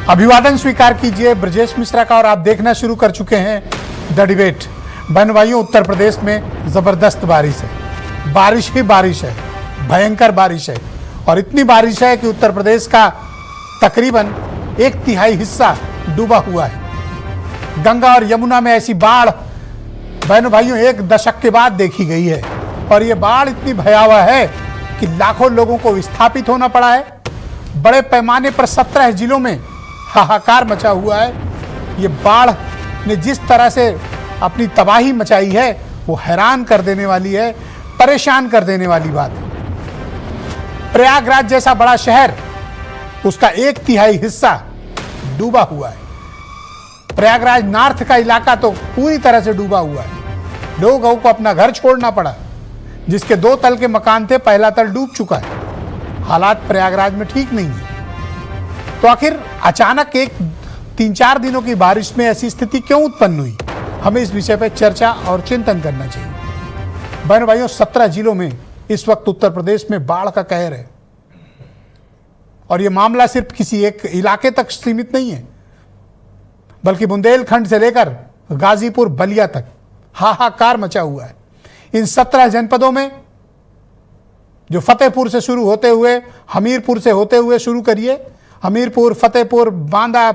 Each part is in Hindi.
अभिवादन स्वीकार कीजिए ब्रजेश मिश्रा का और आप देखना शुरू कर चुके हैं द डिबेट। बहन भाइयों, उत्तर प्रदेश में जबरदस्त बारिश है, बारिश ही बारिश है, भयंकर बारिश है और इतनी बारिश है कि उत्तर प्रदेश का तकरीबन 1/3 हिस्सा डूबा हुआ है। गंगा और यमुना में ऐसी बाढ़ बहन भाइयों 1 दशक के बाद देखी गई है और ये बाढ़ इतनी भयावह है कि लाखों लोगों को विस्थापित होना पड़ा है। बड़े पैमाने पर 17 जिलों में हाहाकार मचा हुआ है। ये बाढ़ ने जिस तरह से अपनी तबाही मचाई है वो हैरान कर देने वाली है, परेशान कर देने वाली बात है। प्रयागराज जैसा बड़ा शहर, उसका 1/3 हिस्सा डूबा हुआ है। प्रयागराज नॉर्थ का इलाका तो पूरी तरह से डूबा हुआ है। लोगों को अपना घर छोड़ना पड़ा, जिसके 2 तल के मकान थे, पहला तल डूब चुका है। हालात प्रयागराज में ठीक नहीं है। तो आखिर अचानक 3-4 दिनों की बारिश में ऐसी स्थिति क्यों उत्पन्न हुई? हमें इस विषय पर चर्चा और चिंतन करना चाहिए। बहन भाइयों, 17 जिलों में इस वक्त उत्तर प्रदेश में बाढ़ का कहर है और यह मामला सिर्फ किसी एक इलाके तक सीमित नहीं है, बल्कि बुंदेलखंड से लेकर गाजीपुर बलिया तक हाहाकार मचा हुआ है। इन 17 जनपदों में, जो फतेहपुर से शुरू होते हुए हमीरपुर से होते हुए शुरू करिए, हमीरपुर, फतेहपुर, बांदा,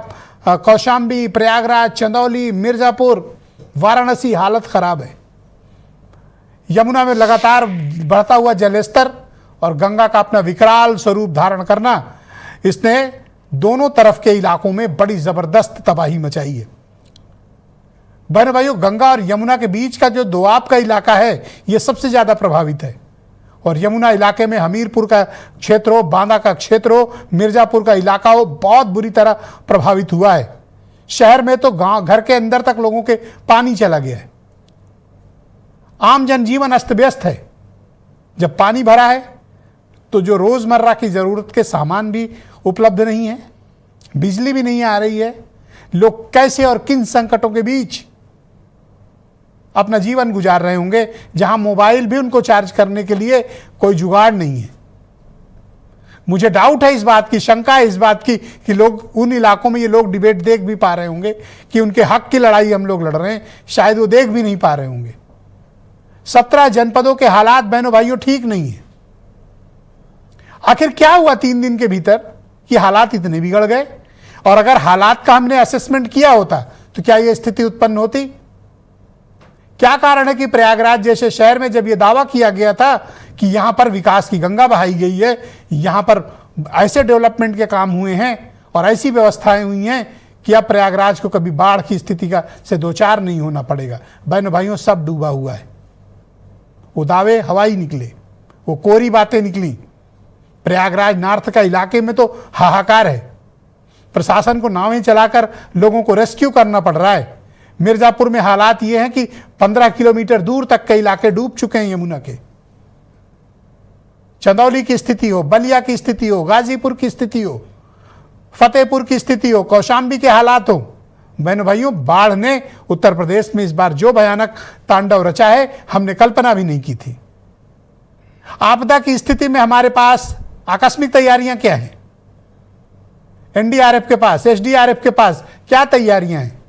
कौशाम्बी, प्रयागराज, चंदौली, मिर्जापुर, वाराणसी, हालत खराब है। यमुना में लगातार बढ़ता हुआ जलस्तर और गंगा का अपना विकराल स्वरूप धारण करना, इसने दोनों तरफ के इलाकों में बड़ी जबरदस्त तबाही मचाई है। बहन भाइयों, गंगा और यमुना के बीच का जो दोआब का इलाका है, यह सबसे ज्यादा प्रभावित है और यमुना इलाके में हमीरपुर का क्षेत्र हो, बांदा का क्षेत्र हो, मिर्जापुर का इलाका हो, बहुत बुरी तरह प्रभावित हुआ है। शहर में तो गांव घर के अंदर तक लोगों के पानी चला गया है। आम जनजीवन अस्त व्यस्त है। जब पानी भरा है तो जो रोजमर्रा की जरूरत के सामान भी उपलब्ध नहीं है, बिजली भी नहीं आ रही है। लोग कैसे और किन संकटों के बीच अपना जीवन गुजार रहे होंगे, जहां मोबाइल भी उनको चार्ज करने के लिए कोई जुगाड़ नहीं है। मुझे डाउट है इस बात की, शंका है इस बात की कि लोग उन इलाकों में, ये लोग डिबेट देख भी पा रहे होंगे कि उनके हक की लड़ाई हम लोग लड़ रहे हैं, शायद वो देख भी नहीं पा रहे होंगे। 17 जनपदों के हालात बहनों भाइयों ठीक नहीं है। आखिर क्या हुआ 3 दिन के भीतर कि हालात इतने बिगड़ गए? और अगर हालात का हमने असेसमेंट किया होता तो क्या यह स्थिति उत्पन्न होती? क्या कारण है कि प्रयागराज जैसे शहर में जब यह दावा किया गया था कि यहां पर विकास की गंगा बहाई गई है, यहां पर ऐसे डेवलपमेंट के काम हुए हैं और ऐसी व्यवस्थाएं हुई हैं कि अब प्रयागराज को कभी बाढ़ की स्थिति का से 2-4 नहीं होना पड़ेगा। बहनों भाइयों, सब डूबा हुआ है। वो दावे हवाई निकले, वो कोरी बातें निकली। प्रयागराज नॉर्थ का इलाके में तो हाहाकार है। प्रशासन को नावें चलाकर लोगों को रेस्क्यू करना पड़ रहा है। मिर्जापुर में हालात ये हैं कि 15 किलोमीटर दूर तक के इलाके डूब चुके हैं यमुना के। चंदौली की स्थिति हो, बलिया की स्थिति हो, गाजीपुर की स्थिति हो, फतेहपुर की स्थिति हो, कौशाम्बी के हालात हो। बहनों भाइयों, बाढ़ ने उत्तर प्रदेश में इस बार जो भयानक तांडव रचा है, हमने कल्पना भी नहीं की थी। आपदा की स्थिति में हमारे पास आकस्मिक तैयारियां क्या हैं? एनडीआरएफ के पास, एसडीआरएफ के पास क्या तैयारियां हैं?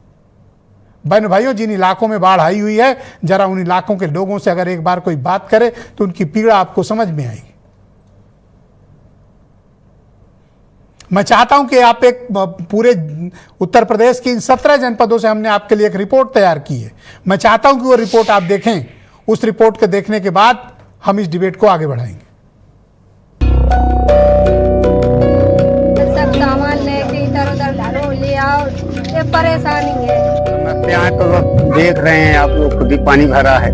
बहन भाइयों, जिन इलाकों में बाढ़ आई हुई है, जरा उन इलाकों के लोगों से अगर एक बार कोई बात करे तो उनकी पीड़ा आपको समझ में आएगी। मैं चाहता हूं कि आप एक पूरे उत्तर प्रदेश की इन 17 जनपदों से हमने आपके लिए एक रिपोर्ट तैयार की है। मैं चाहता हूं कि वो रिपोर्ट आप देखें। उस रिपोर्ट के देखने के बाद हम इस डिबेट को आगे बढ़ाएंगे। सब सामान लेके इधर-उधर ढालो, ले आओ, ये परेशानी है। समस्याएं तो देख रहे हैं आप लोग, खुद ही पानी भरा है।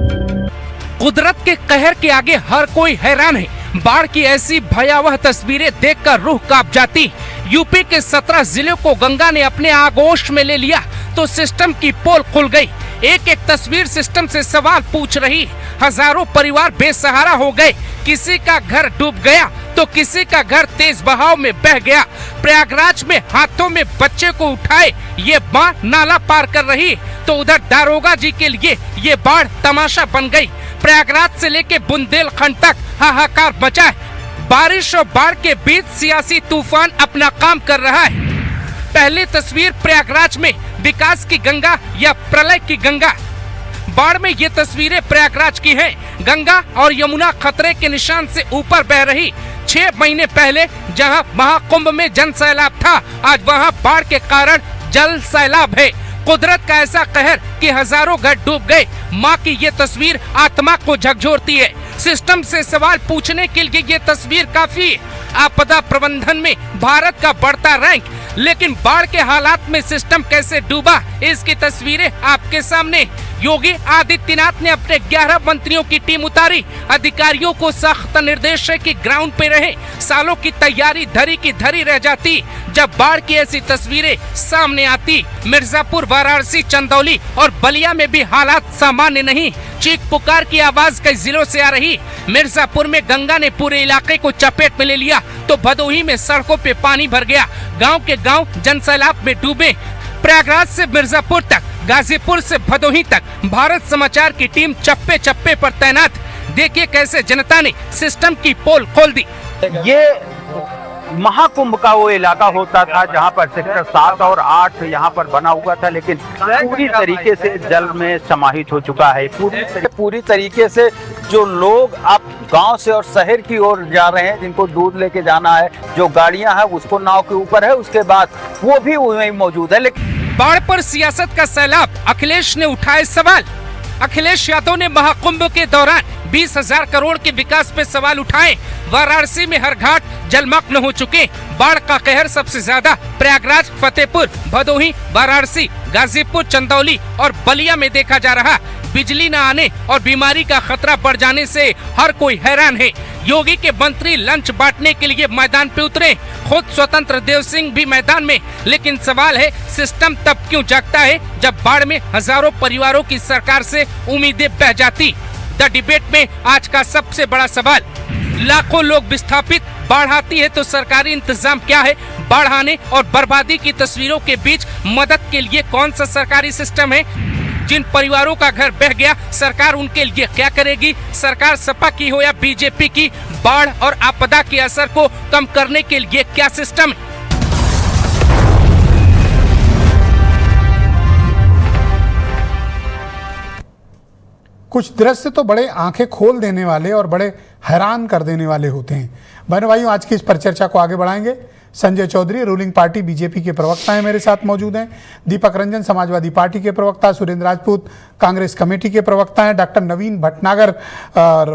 कुदरत के कहर के आगे हर कोई हैरान है। बाढ़ की ऐसी भयावह तस्वीरें देखकर रूह कांप जाती। यूपी के 17 जिलों को गंगा ने अपने आगोश में ले लिया तो सिस्टम की पोल खुल गई। एक एक तस्वीर सिस्टम से सवाल पूछ रही। हजारों परिवार बेसहारा हो गए। किसी का घर डूब गया तो किसी का घर तेज बहाव में बह गया। प्रयागराज में हाथों में बच्चे को उठाए ये मां नाला पार कर रही तो उधर दारोगा जी के लिए ये बाढ़ तमाशा बन गई। प्रयागराज से लेके बुंदेलखंड तक हाहाकार मचा है। बारिश और बाढ़ के बीच सियासी तूफान अपना काम कर रहा है। पहली तस्वीर प्रयागराज में विकास की गंगा या प्रलय की गंगा। बाढ़ में ये तस्वीरें प्रयागराज की हैं। गंगा और यमुना खतरे के निशान से ऊपर बह रही। 6 महीने पहले जहां महाकुंभ में जन सैलाब था, आज वहां बाढ़ के कारण जल सैलाब है। कुदरत का ऐसा कहर कि हजारों घर डूब गए। माँ की ये तस्वीर आत्मा को झकझोरती है। सिस्टम से सवाल पूछने के लिए ये तस्वीर काफी है। आपदा प्रबंधन में भारत का बढ़ता रैंक, लेकिन बाढ़ के हालात में सिस्टम कैसे डूबा, इसकी तस्वीरें आपके सामने। योगी आदित्यनाथ ने अपने 11 मंत्रियों की टीम उतारी। अधिकारियों को सख्त निर्देश है कि ग्राउंड पे रहे। सालों की तैयारी धरी की धरी रह जाती जब बाढ़ की ऐसी तस्वीरें सामने आती। मिर्जापुर, वाराणसी, चंदौली और बलिया में भी हालात सामान्य नहीं। चीख पुकार की आवाज कई जिलों से आ रही। मिर्जापुर में गंगा ने पूरे इलाके को चपेट में ले लिया तो भदोही में सड़कों पे पानी भर गया। गांव के गांव जन सैलाब में डूबे। प्रयागराज से मिर्जापुर तक, गाजीपुर से भदोही तक भारत समाचार की टीम चप्पे चप्पे पर तैनात। देखिए कैसे जनता ने सिस्टम की पोल खोल दी। ये महाकुंभ का वो इलाका होता था जहाँ पर सेक्टर 7 और 8 यहाँ पर बना हुआ था, लेकिन पूरी तरीके से जल में समाहित हो चुका है। पूरी तरीके से जो लोग अब गांव से और शहर की ओर जा रहे हैं, जिनको दूध लेके जाना है, जो गाड़ियां हैं उसको नाव के ऊपर है, उसके बाद वो भी वहीं मौजूद है। लेकिन बाढ़ पर सियासत का सैलाब, अखिलेश ने उठाए सवाल। अखिलेश यादव ने महाकुंभ के दौरान 20,000 करोड़ के विकास पे सवाल उठाए। वाराणसी में हर घाट जलमग्न हो चुके। बाढ़ का कहर सबसे ज्यादा प्रयागराज, फतेहपुर, भदोही, वाराणसी, गाजीपुर, चंदौली और बलिया में देखा जा रहा। बिजली न आने और बीमारी का खतरा बढ़ जाने से हर कोई हैरान है। योगी के मंत्री लंच बांटने के लिए मैदान पे उतरे, खुद स्वतंत्र देव सिंह भी मैदान में। लेकिन सवाल है, सिस्टम तब क्यों जागता है जब बाढ़ में हजारों परिवारों की सरकार से उम्मीदें बह जाती। द डिबेट में आज का सबसे बड़ा सवाल, लाखों लोग विस्थापित, बाढ़ आती है तो सरकारी इंतजाम क्या है। बाढ़ आने और बर्बादी की तस्वीरों के बीच मदद के लिए कौन सा सरकारी सिस्टम है। जिन परिवारों का घर बह गया, सरकार उनके लिए क्या करेगी। सरकार सपा की हो या बीजेपी की, बाढ़ और आपदा के असर को कम करने के लिए क्या सिस्टम है। कुछ दृश्य तो बड़े आंखें खोल देने वाले और बड़े हैरान कर देने वाले होते हैं। बहनों भाइयों, आज की इस परिचर्चा को आगे बढ़ाएंगे। Sanjay Chaudhary ruling party BJP के प्रवक्ता हैं, मेरे साथ मौजूद हैं। दीपक रंजन समाजवादी पार्टी के प्रवक्ता, सुरेंद्र राजपूत कांग्रेस कमेटी के प्रवक्ता हैं, डॉक्टर नवीन भटनागर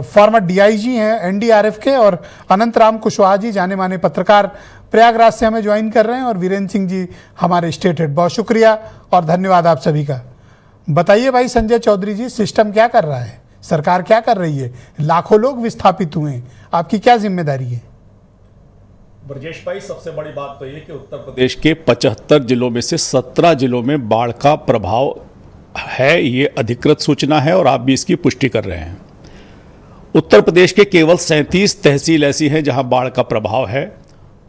फॉर्मर डीआईजी हैं एनडीआरएफ के, और अनंत राम कुशवाहा जी जाने माने पत्रकार प्रयागराज से हमें ज्वाइन कर रहे हैं, और वीरेंद्र सिंह जी हमारे स्टेट हेड। बहुत शुक्रिया और धन्यवाद आप सभी का। बताइए भाई संजय चौधरी जी, सिस्टम क्या कर रहा है, सरकार क्या कर रही है? लाखों लोग विस्थापित हुए हैं, आपकी क्या जिम्मेदारी है? ब्रजेश भाई, सबसे बड़ी बात तो ये कि उत्तर प्रदेश के 75 जिलों में से 17 जिलों में बाढ़ का प्रभाव है, ये अधिकृत सूचना है और आप भी इसकी पुष्टि कर रहे हैं। उत्तर प्रदेश के केवल 37 तहसील ऐसी हैं जहां बाढ़ का प्रभाव है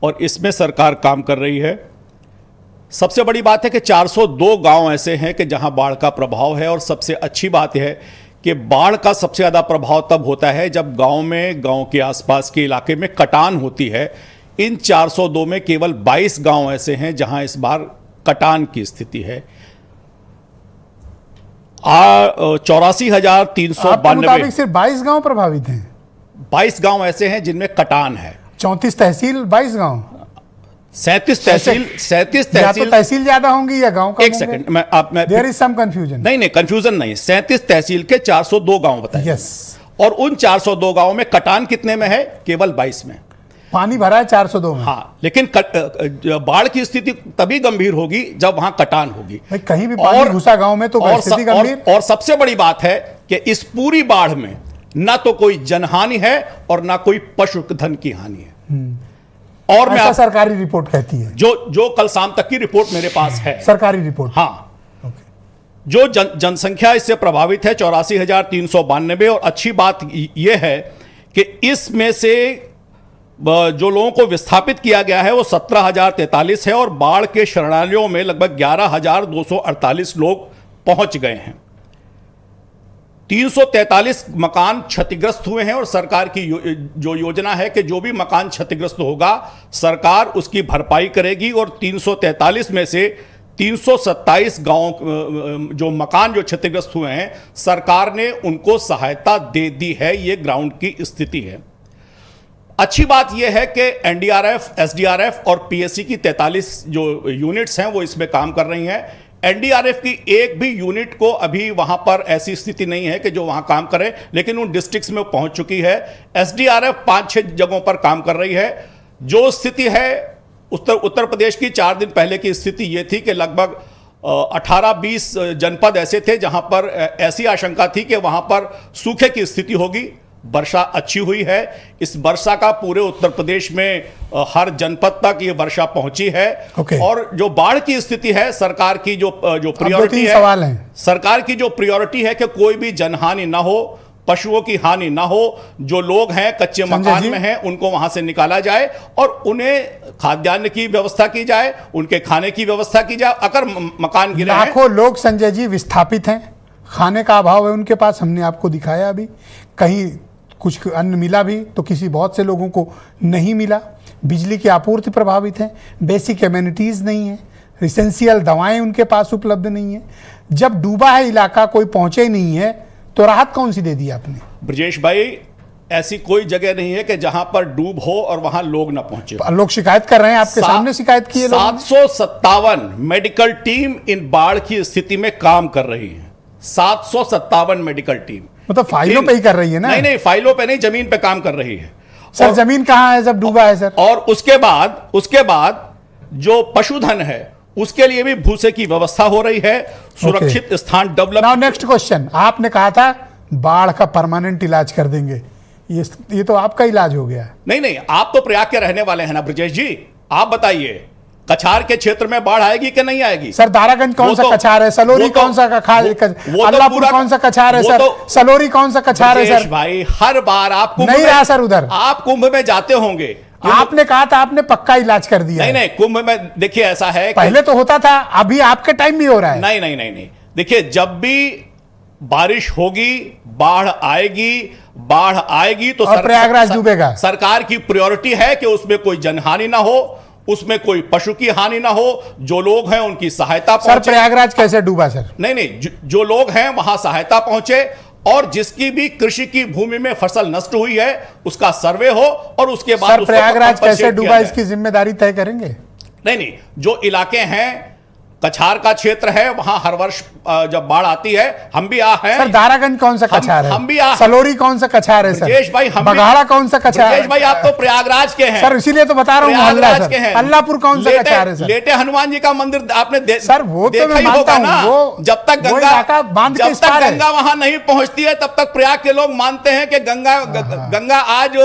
और इसमें सरकार काम कर रही है। सबसे बड़ी बात है कि 402 गांव ऐसे हैं कि जहां बाढ़ का प्रभाव है, और सबसे अच्छी बात है कि बाढ़ का सबसे ज़्यादा प्रभाव तब होता है जब गांव के आसपास के इलाके में कटान होती है। इन 402 में केवल 22 गांव ऐसे हैं जहां इस बार कटान की स्थिति है। 84,392 सिर्फ 22 गांव प्रभावित हैं। 22 गांव ऐसे हैं जिनमें कटान है। 34 तहसील, 22 गांव, 37 तहसील। या तो तहसील ज्यादा होंगी या गांव कम एक सेकंड, मैं देयर इज सम कंफ्यूजन। नहीं, कंफ्यूजन नहीं। 37 तहसील के 402 गांव बताए। यस। और उन 402 गांव में कटान कितने में है? केवल 22 में। पानी भरा है 402 में। हाँ, लेकिन बाढ़ की स्थिति तभी गंभीर होगी जब वहां कटान होगी। कहीं भी पानी घुसा गांव में तो स्थिति गंभीर। और सबसे बड़ी बात है कि इस पूरी बाढ़ में ना तो कोई जनहानि है और ना कोई पशुधन की हानि है। और ऐसा सरकारी रिपोर्ट कहती है, जो कल शाम तक की रिपोर्ट मेरे पास है, सरकारी रिपोर्ट। हाँ, जो जनसंख्या इससे प्रभावित है 84,392। और अच्छी बात यह है कि इसमें से जो लोगों को विस्थापित किया गया है वो 17,043 है, और बाढ़ के शरणार्थियों में लगभग 11,248 लोग पहुंच गए हैं। 343 मकान क्षतिग्रस्त हुए हैं और सरकार की जो योजना है कि जो भी मकान क्षतिग्रस्त होगा सरकार उसकी भरपाई करेगी और 343 में से 327 गांव जो मकान जो क्षतिग्रस्त हुए हैं सरकार ने उनको सहायता दे दी है। ये ग्राउंड की स्थिति है। अच्छी बात यह है कि एनडीआरएफ, एसडीआरएफ और पीएससी की 43 जो यूनिट्स हैं वो इसमें काम कर रही हैं। एनडीआरएफ की एक भी यूनिट को अभी वहां पर ऐसी स्थिति नहीं है कि जो वहां काम करे, लेकिन उन डिस्ट्रिक्ट्स में पहुंच चुकी है। एसडीआरएफ 5-6 जगहों पर काम कर रही है। जो स्थिति है उत्तर प्रदेश की 4 दिन पहले की स्थिति यह थी कि लगभग 18-20 जनपद ऐसे थे जहां पर ऐसी आशंका थी कि वहां पर सूखे की स्थिति होगी। वर्षा अच्छी हुई है। इस वर्षा का पूरे उत्तर प्रदेश में हर जनपद तक ये वर्षा पहुंची है। और जो बाढ़ की स्थिति है, सरकार की जो प्रायोरिटी है, सरकार की जो प्रायोरिटी है कि कोई भी जनहानि ना हो, पशुओं की हानि ना हो, जो लोग हैं कच्चे मकान में हैं उनको वहां से निकाला जाए और उन्हें खाद्यान्न की व्यवस्था की जाए, उनके खाने की व्यवस्था की जाए। अगर मकान गिरे हैं, लाखों लोग संजय जी विस्थापित हैं, खाने का अभाव है उनके पास। हमने आपको दिखाया अभी, कहीं कुछ अन्न मिला भी तो किसी बहुत से लोगों को नहीं मिला। बिजली की आपूर्ति प्रभावित है, बेसिक एमिनिटीज़ नहीं है, एसेंशियल दवाएं उनके पास उपलब्ध नहीं है। जब डूबा है इलाका, कोई पहुंचे ही नहीं है, तो राहत कौन सी दे दी आपने? ब्रजेश भाई, ऐसी कोई जगह नहीं है कि जहां पर डूब हो और वहां लोग ना पहुंचे। लोग शिकायत कर रहे हैं, आपके सामने शिकायत की है। 757 मेडिकल टीम इन बाढ़ की स्थिति में काम कर रही है। 757 मेडिकल टीम, मतलब फाइलों पे ही कर रही है ना? नहीं, फाइलों पे नहीं, जमीन पे काम कर रही है। सर जमीन कहां है जब डूबा है सर? और उसके बाद जो पशुधन है उसके लिए भी भूसे की व्यवस्था हो रही है, सुरक्षित स्थान डेवलप। नाउ नेक्स्ट क्वेश्चन, आपने कहा था बाढ़ का परमानेंट इलाज कर देंगे, ये तो आपका इलाज हो गया। नहीं, आप तो प्रयाग के रहने वाले हैं ना ब्रजेश जी, आप बताइए कछार के क्षेत्र में बाढ़ आएगी कि नहीं आएगी? सर दारागंज कौन सा कछार है? सलोरी कौन सा अल्लाहपुर कौन सा कछार है सर? सलोरी कौन सा कछार है सर? भाई हर बार आप नहीं रहा सर उधर, आप कुंभ में जाते होंगे, आपने कहा था आपने पक्का इलाज कर दिया। नहीं, कुंभ में देखिए ऐसा है, पहले तो होता था, अभी आपके टाइम भी हो रहा है। नहीं, देखिए जब भी बारिश होगी बाढ़ आएगी तो प्रयागराज डूबेगा। सरकार की प्रायोरिटी है कि उसमें कोई जनहानि ना हो, उसमें कोई पशु की हानि ना हो, जो लोग हैं उनकी सहायता पहुंचे। सर प्रयागराज कैसे डूबा सर? नहीं, जो लोग हैं वहां सहायता पहुंचे और जिसकी भी कृषि की भूमि में फसल नष्ट हुई है उसका सर्वे हो और उसके बाद प्रयागराज कैसे डूबा इसकी जिम्मेदारी तय करेंगे? नहीं, जो इलाके हैं, कछार का क्षेत्र है, वहां हर वर्ष जब बाढ़ आती है हम भी हैं। सर दारागंज कौन सा कछार है? हम भी सलोरी कौन सा कछार है सर? ब्रजेश भाई, बघाड़ा कौन सा कछार है? ब्रजेश भाई आप तो प्रयागराज के हैं सर, इसीलिए तो बता रहा हूँ प्रयागराज के हैं। अल्लाहपुर कौन सा कछार है सर? लेटे हनुमान जी का मंदिर आपने सर वो तो मैं मानता हूं, जब तक गंगा वहां नहीं पहुंचती है तब तक प्रयाग के लोग मानते हैं कि गंगा आज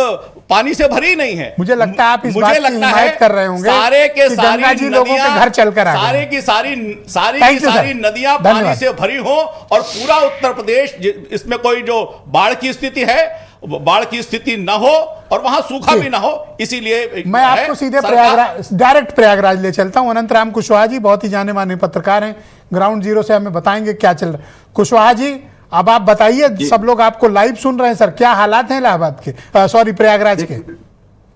पानी से भरी नहीं है। मुझे लगता है आप इस बात की हिमायत कर रहे होंगे, सारे के सारी जी लोगों के घर चलकर आ सारे की सारी नदियां पानी से भरी हो और पूरा उत्तर प्रदेश, इसमें कोई जो बाढ़ की स्थिति है, बाढ़ की स्थिति ना हो और वहां सूखा भी ना हो। इसीलिए मैं आपको सीधे डायरेक्ट प्रयागराज ले चलता हूं। अनंत राम कुशवाहा जी बहुत ही जाने माने पत्रकार हैं, ग्राउंड जीरो से हमें बताएंगे क्या चल रहा है। कुशवाहा जी अब आप बताइए, सब लोग आपको लाइव सुन रहे हैं सर, क्या हालात हैं इलाहाबाद के, प्रयागराज के?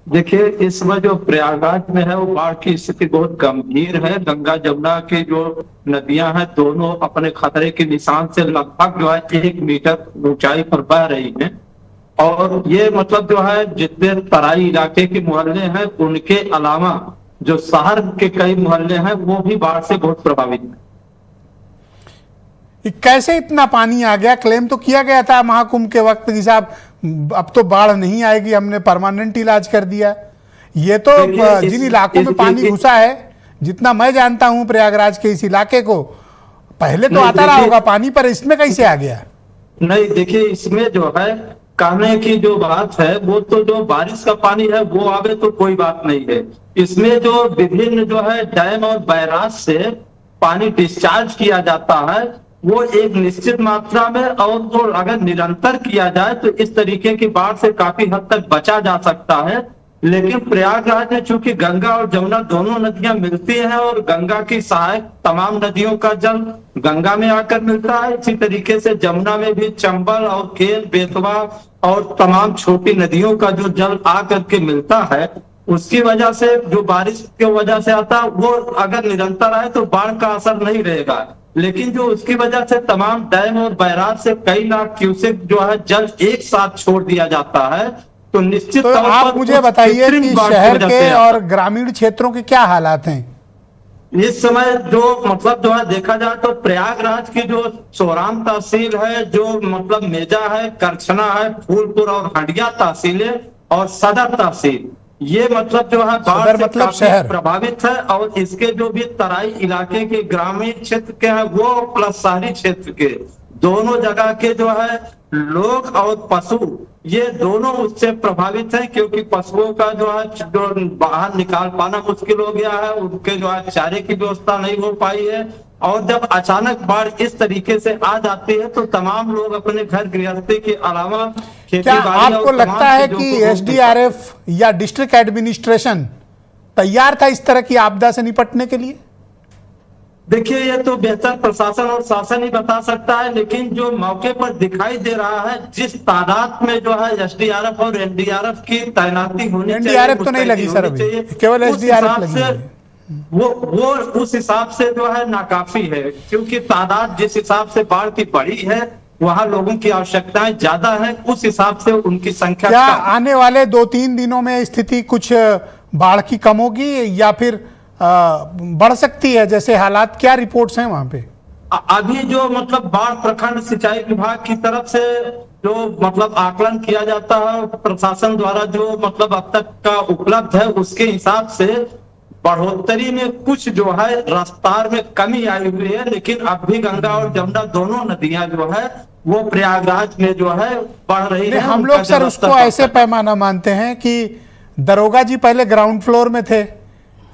देखिए इस समय जो प्रयागराज में है वो बाढ़ की स्थिति बहुत गंभीर है। गंगा जमुना की जो नदियां हैं दोनों अपने खतरे के निशान से लगभग जो है 1 मीटर ऊंचाई पर बह रही हैं और ये मतलब जो है जितने तराई इलाके के मोहल्ले हैं उनके अलावा जो शहर के कई मोहल्ले हैं वो भी बाढ़ से बहुत प्रभावित हैं। कैसे इतना पानी आ गया? क्लेम तो किया गया था महाकुंभ के वक्त कि साहब अब तो बाढ़ नहीं आएगी, हमने परमानेंट इलाज कर दिया। ये तो जिन इलाकों में पानी घुसा है, जितना मैं जानता हूं प्रयागराज के इस इलाके को, पहले तो आता रहा होगा पानी, पर इसमें कैसे आ गया? नहीं देखिए इसमें जो है कहने की जो बात है वो तो जो बारिश का पानी है वो आगे तो कोई बात नहीं है। इसमें जो विभिन्न जो है डैम और बैराज से पानी डिस्चार्ज किया जाता है वो एक निश्चित मात्रा में, और तो अगर निरंतर किया जाए तो इस तरीके की बाढ़ से काफी हद तक बचा जा सकता है। लेकिन प्रयागराज में चूंकि गंगा और जमुना दोनों नदियां मिलती हैं और गंगा की सहायक तमाम नदियों का जल गंगा में आकर मिलता है, इसी तरीके से जमुना में भी चंबल और केन, बेतवा और तमाम छोटी नदियों का जो जल आकर के मिलता है, उसकी वजह से जो बारिश की वजह से आता है वो अगर निरंतर आए तो बाढ़ का असर नहीं रहेगा। लेकिन जो उसकी वजह से तमाम डैम और बैराज से कई लाख क्यूसेक जो है जल एक साथ छोड़ दिया जाता है, तो निश्चित तो तौर पर आप मुझे उस बताइए कृत्रिम कि बाढ़ की शहर वजह के से और ग्रामीण क्षेत्रों के क्या हालात हैं? इस समय जो मतलब जो है देखा जाए तो प्रयागराज की जो सोराम तहसील है, जो मतलब मेजा है, करछना है, फूलपुर और हंडिया तहसीलें और सदर तहसील, ये मतलब जो है बाढ़ सदर से मतलब काफी शहर प्रभावित है। और इसके जो भी तराई इलाके के ग्रामीण क्षेत्र के हैं वो प्लस शहरी क्षेत्र के दोनों जगह के जो है लोग और पशु ये दोनों उससे प्रभावित हैं, क्योंकि पशुओं का जो है जो बाहर निकाल पाना मुश्किल हो गया है, उनके जो है चारे की व्यवस्था नहीं हो पाई है। और जब अचानक बाढ़ इस तरीके से आ जाती है तो तमाम लोग अपने घर गृहस्थी के अलावा खेती क्या बाड़ी आपको और लगता तमाम है चीजों कि को रोक नहीं एसडीआरएफ या डिस्ट्रिक्ट एडमिनिस्ट्रेशन तैयार था इस तरह की आपदा से निपटने के लिए? देखिए, ये तो बेहतर प्रशासन और शासन ही बता सकता है, लेकिन जो मौके पर दिखाई दे रहा है जिस तादाद में जो है एसडीआरएफ और एनडीआरएफ की तैनाती होनी चाहिए, एनडीआरएफ तो नहीं लगी सर, अभी केवल एसडीआरएफ लगी है। वो उस हिसाब से जो है नाकाफी है, क्योंकि तादाद जिस हिसाब से बाढ़ की बढ़ी है वहां लोगों की आवश्यकताएं ज्यादा है, उस हिसाब से उनकी संख्या क्या कम। आने वाले 2-3 दिनों में स्थिति कुछ बाढ़ की कम होगी या फिर बढ़ सकती है? जैसे हालात क्या रिपोर्ट्स हैं वहां पे? अभी जो मतलब बाढ़ प्रखंड सिंचाई विभाग की तरफ से जो मतलब आकलन किया जाता है प्रशासन द्वारा, जो मतलब अब तक का उपलब्ध है, उसके हिसाब से बढ़ोतरी में कुछ जो है रफ्तार में कमी आई हुई है, लेकिन अब भी गंगा और जमुना दोनों नदियां जो है वो प्रयागराज में जो है बढ़ रही है। हम लोग सर उसको ऐसे पैमाना मानते हैं कि दरोगा जी पहले ग्राउंड फ्लोर में थे,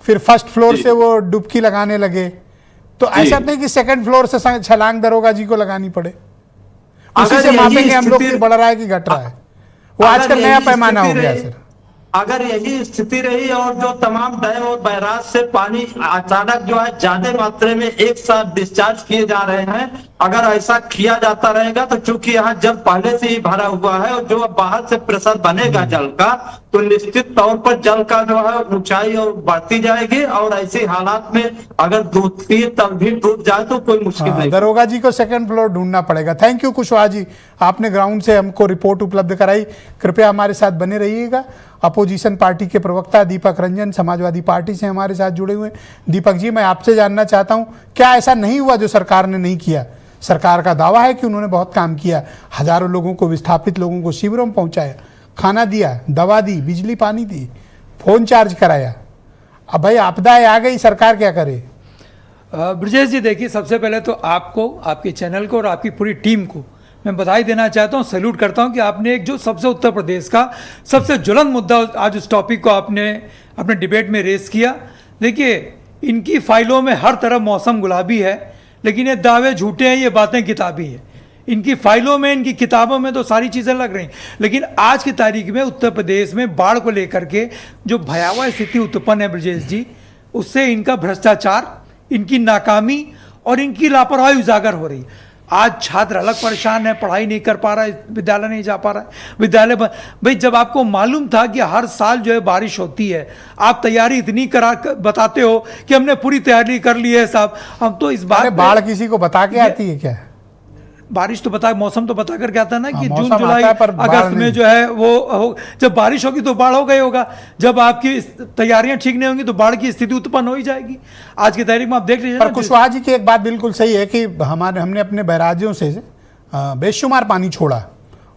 फिर फर्स्ट फ्लोर से वो डुबकी लगाने लगे, तो ऐसा नहीं कि सेकंड फ्लोर से छलांग दरोगा जी को लगानी पड़े? उसी से मापेंगे हम लोग कि बढ़ रहा है कि घट रहा है? वो आजकल नया पैमाना हो गया सर। अगर यही स्थिति रही और जो तमाम डैम और बैराज से पानी अचानक जो है ज्यादा मात्रा में एक साथ डिस्चार्ज किए जा रहे हैं, अगर ऐसा किया जाता रहेगा तो चूंकि यहाँ जल पहले से ही भरा हुआ है और जो बाहर से प्रेशर बनेगा जल का, तो निश्चित तौर पर जल का जो है ऊंचाई और बढ़ती जाएगी और ऐसे हालात में अगर दूसरी तल भी डूब जाए तो कोई मुश्किल नहीं। दरोगा जी को सेकंड फ्लोर ढूंढना पड़ेगा। थैंक यू कुशवाहा जी, आपने ग्राउंड से हमको रिपोर्ट उपलब्ध कराई। कृपया हमारे साथ बने रहिएगा। अपोजिशन पार्टी के प्रवक्ता दीपक रंजन समाजवादी पार्टी से हमारे साथ जुड़े हुए। दीपक जी, मैं आपसे जानना चाहता हूं, क्या ऐसा नहीं हुआ जो सरकार ने नहीं किया? सरकार का दावा है कि उन्होंने बहुत काम किया, हजारों लोगों को, विस्थापित लोगों को शिविरों में पहुंचाया, खाना दिया, दवा दी, बिजली पानी दी, फोन चार्ज कराया। अब भाई आपदाएं आ गई, सरकार क्या करे? ब्रजेश जी देखिए, सबसे पहले तो आपको, आपके चैनल को और आपकी पूरी टीम को मैं बधाई देना चाहता हूं, सैल्यूट करता हूं कि आपने एक जो सबसे उत्तर प्रदेश का सबसे ज्वलंत मुद्दा आज उस टॉपिक को आपने अपने डिबेट में रेस किया। देखिए, इनकी फाइलों में हर तरफ मौसम गुलाबी है, लेकिन ये दावे झूठे हैं, ये बातें किताबी है। इनकी फाइलों में, इनकी किताबों में तो सारी चीज़ें लग रही, लेकिन आज की तारीख में उत्तर प्रदेश में बाढ़ को लेकर के जो भयावह स्थिति उत्पन्न है ब्रजेश जी, उससे इनका भ्रष्टाचार, इनकी नाकामी और इनकी लापरवाही उजागर हो रही है। आज छात्र अलग परेशान है, पढ़ाई नहीं कर पा रहा है, विद्यालय नहीं जा पा रहा है, विद्यालय भाई जब आपको मालूम था कि हर साल जो है बारिश होती है, आप तैयारी इतनी करा बताते हो कि हमने पूरी तैयारी कर ली है साहब, हम तो इस बार बाढ़ किसी को बता के आती है क्या? बारिश तो बता, मौसम तो बता करके आता है ना कि मौसम जून जुलाई अगस्त में जो है वो जब बारिश होगी तो बाढ़ होगा ही होगा, जब आपकी तैयारियां ठीक नहीं होंगी तो बाढ़ की स्थिति उत्पन्न हो ही जाएगी। आज की तारीख में आप देख लीजिए। पर कुशवाहा जी की एक बात बिल्कुल सही है कि हमने अपने बैराजों से बेशुमार पानी छोड़ा,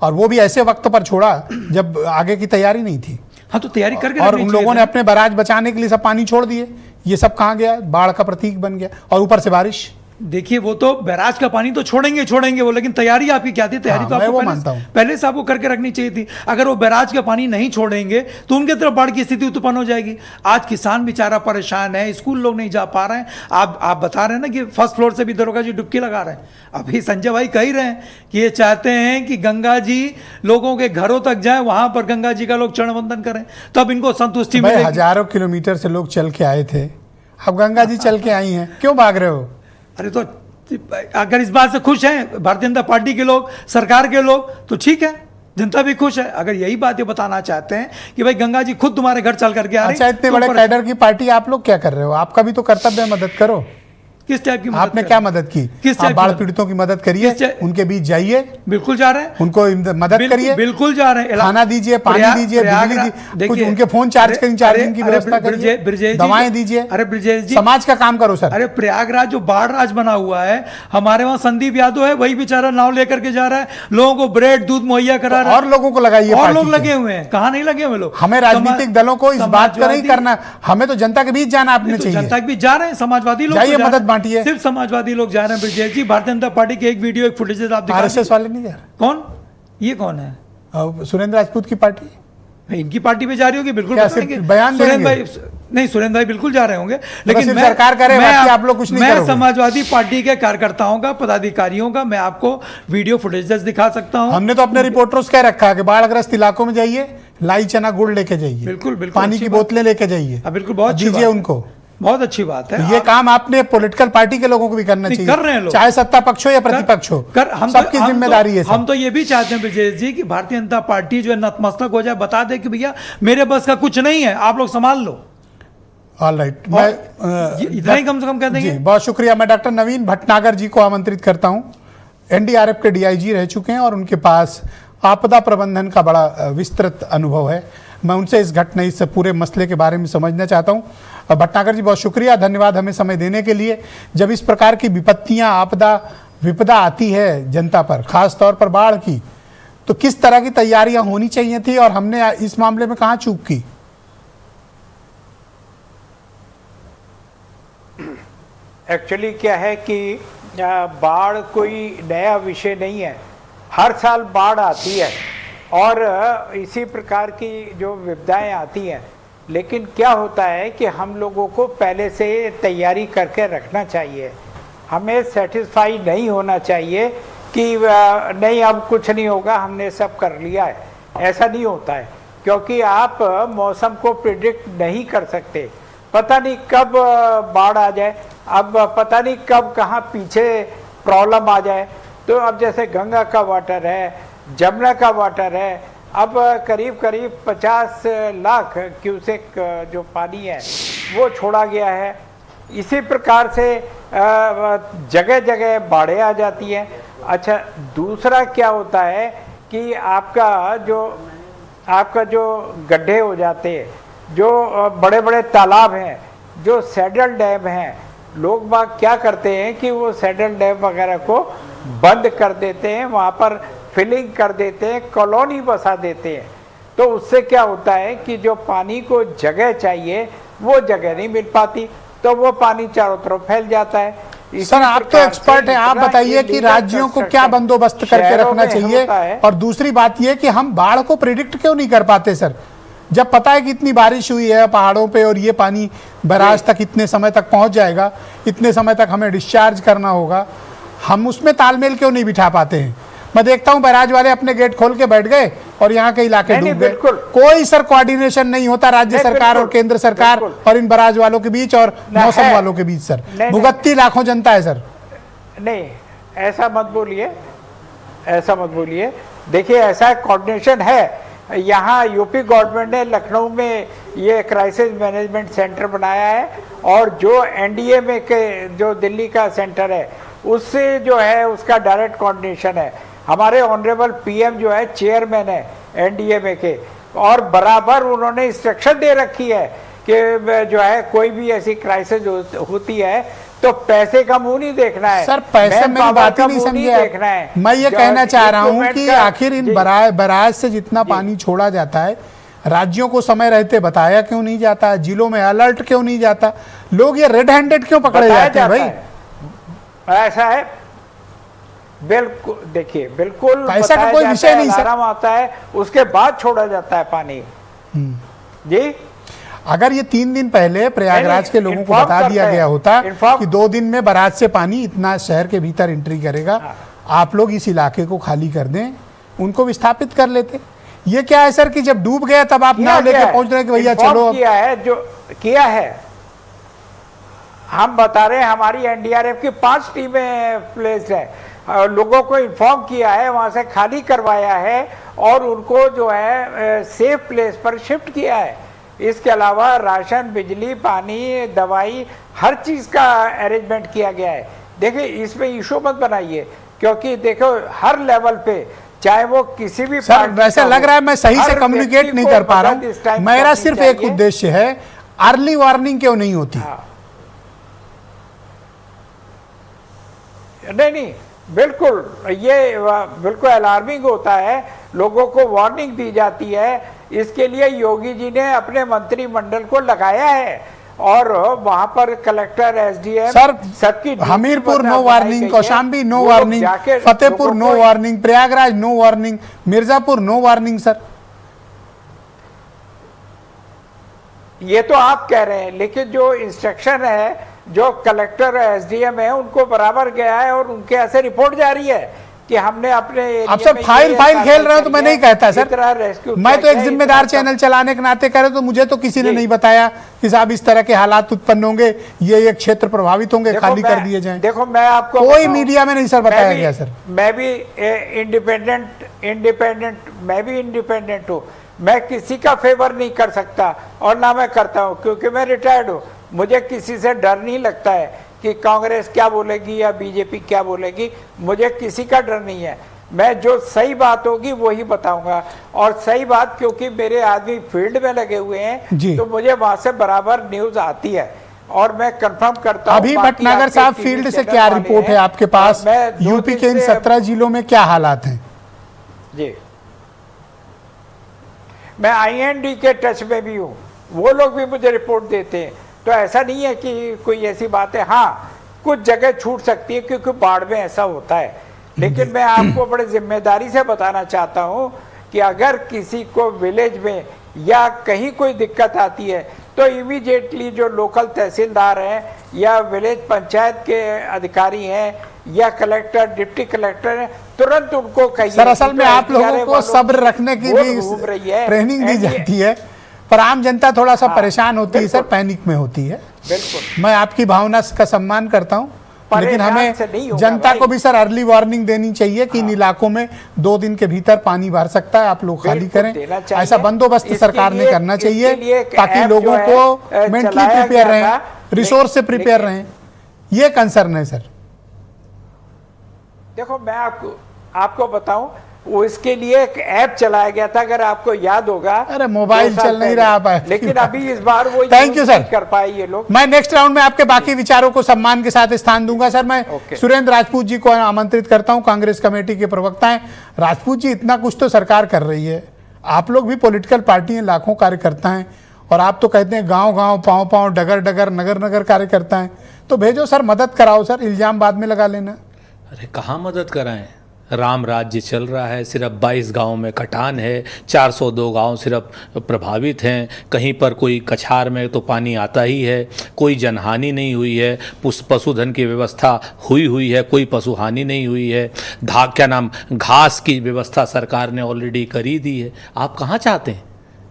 और वो भी ऐसे वक्त पर छोड़ा जब आगे की तैयारी नहीं थी। हाँ, तो तैयारी करके, और उन लोगों ने अपने बैराज बचाने के लिए सब पानी छोड़ दिए। ये सब कहाँ गया? बाढ़ का प्रतीक बन गया। और ऊपर से बारिश, देखिए वो तो बैराज का पानी तो छोड़ेंगे वो, लेकिन तैयारी आपकी क्या थी? तैयारी हाँ, तो मैं आपको वो मानता हूं। पहले से आपको करके रखनी चाहिए थी। अगर वो बैराज का पानी नहीं छोड़ेंगे तो उनके तरफ बाढ़ की स्थिति उत्पन्न हो जाएगी। आज किसान बेचारा परेशान है, स्कूल लोग नहीं जा पा रहे हैं। आप बता रहे हैं ना कि फर्स्ट फ्लोर से भी दरोगा जी डुबकी लगा रहे हैं। अभी संजय भाई कह ही रहे हैं कि ये चाहते हैं कि गंगा जी लोगों के घरों तक जाए, वहां पर गंगा जी का लोग चरण वंदन करें, तब इनको संतुष्टि भाई मिलेगी। हजारों किलोमीटर से लोग चल के आए थे, अब गंगा जी चल के आई हैं, क्यों भाग रहे हो? अरे तो अगर इस बात से खुश हैं भारतीय जनता पार्टी के लोग, सरकार के लोग, तो ठीक है, जनता भी खुश है। अगर यही बात ये बताना चाहते हैं कि भाई गंगा जी खुद तुम्हारे घर चल करके आ रही, अच्छा, इतने तो बड़े कैडर की पार्टी आप लोग क्या कर रहे हो? आपका भी तो कर्तव्य है, मदद करो। किस टाइप की मदद आपने करें? क्या मदद की? किस आप टाइप बाढ़ की? पीड़ितों की मदद करिए, किस टाइप? उनके बीच जाइए, बिल्कुल जा रहे हैं, उनको मदद करिए, बिल्कुल जा रहे हैं। खाना दीजिए, पानी दीजिए, बिजली दीजिए, कुछ उनके फोन चार्ज चार्जिंग की व्यवस्था करिए, दवाएं दीजिए। अरे ब्रजेश जी, समाज का काम करो सर। अरे प्रयागराज जो बाढ़ राज बना हुआ है, हमारे वहाँ संदीप यादव है, वही बेचारा नाव लेकर के जा रहा है, लोगों को ब्रेड दूध मुहैया करा रहा है। और लोगों को लगाइए, और पार्टी लोग के। लगे हुए हैं, कहाँ नहीं लगे हुए लोग? हमें राजनीतिक दलों को इस बात का नहीं करना, हमें तो जनता के बीच जाना आपने चाहिए। जनता के बीच जा रहे हैं, समाजवादी लोग जाइए, तो जा रहे हैं। मदद बांटिए। सिर्फ समाजवादी लोग जा रहे हैं ब्रजेश जी। भारतीय जनता पार्टी के एक वीडियो, एक फुटेजेस आप दिखा आरएसएस वाले नहीं जा रहे? कौन? ये कौन है? सुरेंद्र राजपूत की पार्टी इनकी पार्टी पे जा रही होगी, बिल्कुल क्या बताएंगे। सिर्फ बयान सुरेंद्र देंगे? भाई नहीं, सुरेंद्र भाई बिल्कुल जा रहे होंगे, लेकिन सिर्फ मैं सरकार करे, बाकी आप लोग कुछ नहीं मैं करोगे। समाजवादी पार्टी के कार्यकर्ताओं का, पदाधिकारियों का मैं आपको वीडियो फुटेजेस दिखा सकता हूं। हमने तो अपने रिपोर्टरों से कह रखा है कि बाढ़ग्रस्त इलाकों में जाइए, लाई चना गुड़ लेके जाइए, बिल्कुल, बिल्कुल, पानी अच्छी की बात। बोतलें लेके जाइए, बिल्कुल, बहुत अच्छी दीजिए बात है। उनको। बहुत अच्छी बात है। ये काम आपने पॉलिटिकल पार्टी के लोगों को भी करना नहीं, चाहिए, कर रहे हैं लोग। चाहे सत्ता पक्ष हो या प्रतिपक्ष हो, सबकी जिम्मेदारी है। हम तो ये भी चाहते हैं ब्रजेश जी कि भारतीय जनता पार्टी जो है नतमस्तक हो जाए, बता दे कि भैया मेरे बस का कुछ नहीं है, आप लोग संभाल लो। ऑल राइट, मैं इतना ही कम से कम कह देंगे। जी, बहुत शुक्रिया। मैं डॉक्टर नवीन भटनागर जी को आमंत्रित करता हूं। एनडीआरएफ के डीआईजी रह चुके हैं और उनके पास आपदा प्रबंधन का बड़ा विस्तृत अनुभव है। मैं उनसे इस घटना, इस पूरे मसले के बारे में समझना चाहता हूं। भटनागर जी, बहुत शुक्रिया, धन्यवाद हमें समय देने के लिए। जब इस प्रकार की विपत्तियां, आपदा, विपदा आती है जनता पर, खास तौर पर बाढ़ की, तो किस तरह की तैयारियां होनी चाहिए थी और हमने इस मामले में कहां चूक की? एक्चुअली क्या है कि बाढ़ कोई नया विषय नहीं है, हर साल बाढ़ आती है और इसी प्रकार की जो विपदाएं आती हैं। लेकिन क्या होता है कि हम लोगों को पहले से तैयारी करके रखना चाहिए। हमें सेटिस्फाई नहीं होना चाहिए कि नहीं अब कुछ नहीं होगा, हमने सब कर लिया है। ऐसा नहीं होता है, क्योंकि आप मौसम को प्रिडिक्ट नहीं कर सकते। पता नहीं कब बाढ़ आ जाए, अब पता नहीं कब कहाँ पीछे प्रॉब्लम आ जाए। तो अब जैसे गंगा का वाटर है, जमुना का वाटर है, अब करीब करीब 50 लाख क्यूसेक जो पानी है वो छोड़ा गया है। इसी प्रकार से जगह जगह बाढ़ें आ जाती हैं। अच्छा, दूसरा क्या होता है कि आपका जो गड्ढे हो जाते हैं, जो बड़े बड़े तालाब हैं, जो सैडल डैम हैं, लोग बाग क्या करते हैं कि वो सैडल डैम वगैरह को बंद कर देते हैं, वहाँ पर फिलिंग कर देते हैं, कॉलोनी बसा देते हैं। तो उससे क्या होता है कि जो पानी को जगह चाहिए वो जगह नहीं मिल पाती, तो वो पानी चारों तरफ फैल जाता है। सर, आप तो एक्सपर्ट हैं, आप बताइए कि राज्यों को क्या बंदोबस्त करके रखना चाहिए। और दूसरी बात यह कि हम बाढ़ को प्रिडिक्ट क्यों नहीं कर पाते सर? जब पता है कि इतनी बारिश हुई है पहाड़ों पे और ये पानी बैराज तक इतने समय तक पहुंच जाएगा, इतने समय तक हमें डिस्चार्ज करना होगा, हम उसमें तालमेल क्यों नहीं बिठा पाते हैं? मैं देखता हूं बैराज वाले अपने गेट खोल के बैठ गए और यहाँ के इलाके डूब गए। कोई सर कोऑर्डिनेशन नहीं होता राज्य सरकार और केंद्र सरकार और इन बैराज वालों के बीच और मौसम वालों के बीच। सर, भुगतती लाखों जनता है सर। नहीं, ऐसा मत बोलिए, ऐसा मत बोलिए। देखिए, ऐसा कोऑर्डिनेशन है। यहाँ यूपी गवर्नमेंट ने लखनऊ में ये क्राइसिस मैनेजमेंट सेंटर बनाया है और जो एनडीए में के जो दिल्ली का सेंटर है उससे जो है उसका डायरेक्ट कोऑर्डिनेशन है। हमारे ऑनरेबल पीएम जो है चेयरमैन है एनडीए में के, और बराबर उन्होंने इंस्ट्रक्शन दे रखी है कि जो है कोई भी ऐसी क्राइसिस होती है तो पैसे का मुंह नहीं देखना है। सर, पैसे में बात ही नहीं समझे। मैं ये कहना चाह रहा हूँ कि आखिर इन बैराज से जितना पानी छोड़ा जाता है, राज्यों को समय रहते बताया क्यों नहीं जाता? जिलों में अलर्ट क्यों नहीं जाता? लोग ये रेड हैंडेड क्यों पकड़े जाते हैं भाई? ऐसा है, बिल्कुल देखिए, बिल्कुल पैसा का बताया कोई जाता विषय है, नहीं सर। अलार्म आता है, उसके बाद छोड़ा जाता है पानी। जी, अगर ये 3 दिन पहले प्रयागराज नहीं, के लोगों को inform बता करते दिया हैं। गया होता inform- कि 2 दिन में बारात से पानी इतना शहर के भीतर एंट्री करेगा, आप लोग इस इलाके को खाली कर दें, उनको विस्थापित कर लेते। ये क्या है सर कि जब डूब गया तब आप नाव लेके पहुंच रहे हैं कि भैया Inform चलो अब। किया है, जो किया है, हम बता रहे हैं, हमारी एनडीआरएफ की 5 टीमें प्लेस्ड है, लोगों को इन्फॉर्म किया है, वहां से खाली करवाया है और उनको जो है सेफ प्लेस पर शिफ्ट किया है। इसके अलावा राशन, बिजली, पानी, दवाई, हर चीज का अरेंजमेंट किया गया है। देखिए, इसमें इशू मत बनाइए, क्योंकि देखो हर लेवल पे, चाहे वो किसी भी सर पार्टी वैसे का लग हो, रहा है मैं सही से हर कम्युनिकेट व्यक्ति नहीं को कर पा रहा मदद इस हूँ। टाइम मेरा करनी सिर्फ एक चाहिए। उद्देश्य है, अर्ली वार्निंग क्यों नहीं होती? हाँ। नहीं, बिल्कुल, ये बिल्कुल अलार्मिंग होता है, लोगों को वार्निंग दी जाती है। इसके लिए योगी जी ने अपने मंत्रिमंडल को लगाया है और वहां पर कलेक्टर, एसडीएम, सर सबकी हमीरपुर नो बनाई वार्निंग, गई है। कौशाम्बी नो वो लोग वार्निंग, जाके फतेहपुर लोगों नो को- warning, Prayagraj no warning, Mirzapur no warning. Sir ये तो आप कह रहे हैं, लेकिन जो इंस्ट्रक्शन है, जो कलेक्टर, एसडीएम है, उनको बराबर गया है और उनके ऐसे रिपोर्ट जा रही है कि हमने अपने आप सर फाइल खेल रहे हो तो मैं नहीं कहता सर, मैं तो एक जिम्मेदार चैनल चलाने के नाते कह रहे तो मुझे तो किसी ने नहीं बताया कि साहब इस तरह के हालात उत्पन्न होंगे, ये क्षेत्र प्रभावित होंगे, खाली कर दिए जाएं। देखो, मैं आपको कोई मीडिया में नहीं सर बताया गया सर। मैं भी इंडिपेंडेंट हूँ, मैं किसी का फेवर नहीं कर सकता और ना मैं करता हूँ, क्योंकि मैं रिटायर्ड हूँ। मुझे किसी से डर नहीं लगता है कि कांग्रेस क्या बोलेगी या बीजेपी क्या बोलेगी, मुझे किसी का डर नहीं है। मैं जो सही बात होगी वही बताऊंगा, और सही बात, क्योंकि मेरे आदमी फील्ड में लगे हुए हैं, तो मुझे वहां से बराबर न्यूज आती है और मैं कंफर्म करता हूं। अभी भटनागर साहब फील्ड से क्या रिपोर्ट है आपके पास? यूपी के इन 17 जिलों में क्या हालात हैं? जी, मैं आईएनडी के टच में भी हूँ, वो लोग भी मुझे रिपोर्ट देते हैं, तो ऐसा नहीं है कि कोई ऐसी बात है। हाँ, कुछ जगह छूट सकती है क्योंकि बाढ़ में ऐसा होता है, लेकिन मैं आपको बड़े जिम्मेदारी से बताना चाहता हूँ कि अगर किसी को विलेज में या कहीं कोई दिक्कत आती है तो इमीडिएटली जो लोकल तहसीलदार हैं या विलेज पंचायत के अधिकारी हैं या कलेक्टर, डिप्टी कलेक्टर हैं, तुरंत उनको कहिए। सर असल में आप लोगों को सब्र रखने की भी ट्रेनिंग दी जाती है, पर आम जनता थोड़ा सा परेशान होती है सर, पैनिक में होती है। बिल्कुल, मैं आपकी भावना का सम्मान करता हूँ, लेकिन हमें जनता भाई। को भी सर अर्ली वार्निंग देनी चाहिए कि इन इलाकों में 2 दिन के भीतर पानी भर सकता है, आप लोग खाली करें। ऐसा बंदोबस्त सरकार ने करना चाहिए ताकि लोगों को मेंटली प्रिपेयर रहें, रिसोर्स से प्रिपेयर रहें। ये कंसर्न है सर। देखो, मैं आपको बताऊं, वो इसके लिए एक ऐप चलाया गया था, अगर आपको याद होगा। अरे मोबाइल चल नहीं रहा आप, लेकिन अभी इस बार वो थैंक यू सर कर पाए ये लोग। मैं नेक्स्ट राउंड में आपके बाकी विचारों को सम्मान के साथ स्थान दूंगा सर। मैं सुरेंद्र राजपूत जी को आमंत्रित करता हूं, कांग्रेस कमेटी के प्रवक्ता हैं। राजपूत जी, इतना कुछ तो सरकार कर रही है, आप लोग भी पॉलिटिकल पार्टी हैं, लाखों कार्यकर्ता हैं, और आप तो कहते हैं गांव गांव, पांव पांव, डगर डगर, नगर नगर कार्यकर्ता हैं, तो भेजो सर, मदद कराओ सर, इल्जाम बाद में लगा लेना। अरे कहाँ मदद कराएं, राम राज्य चल रहा है, सिर्फ 22 गांव में कटान है, 402 गांव सिर्फ प्रभावित हैं, कहीं पर कोई कछार में तो पानी आता ही है, कोई जनहानि नहीं हुई है, पशुधन की व्यवस्था हुई है, कोई पशु हानि नहीं हुई है, घास की व्यवस्था सरकार ने ऑलरेडी करी दी है। आप कहाँ चाहते हैं?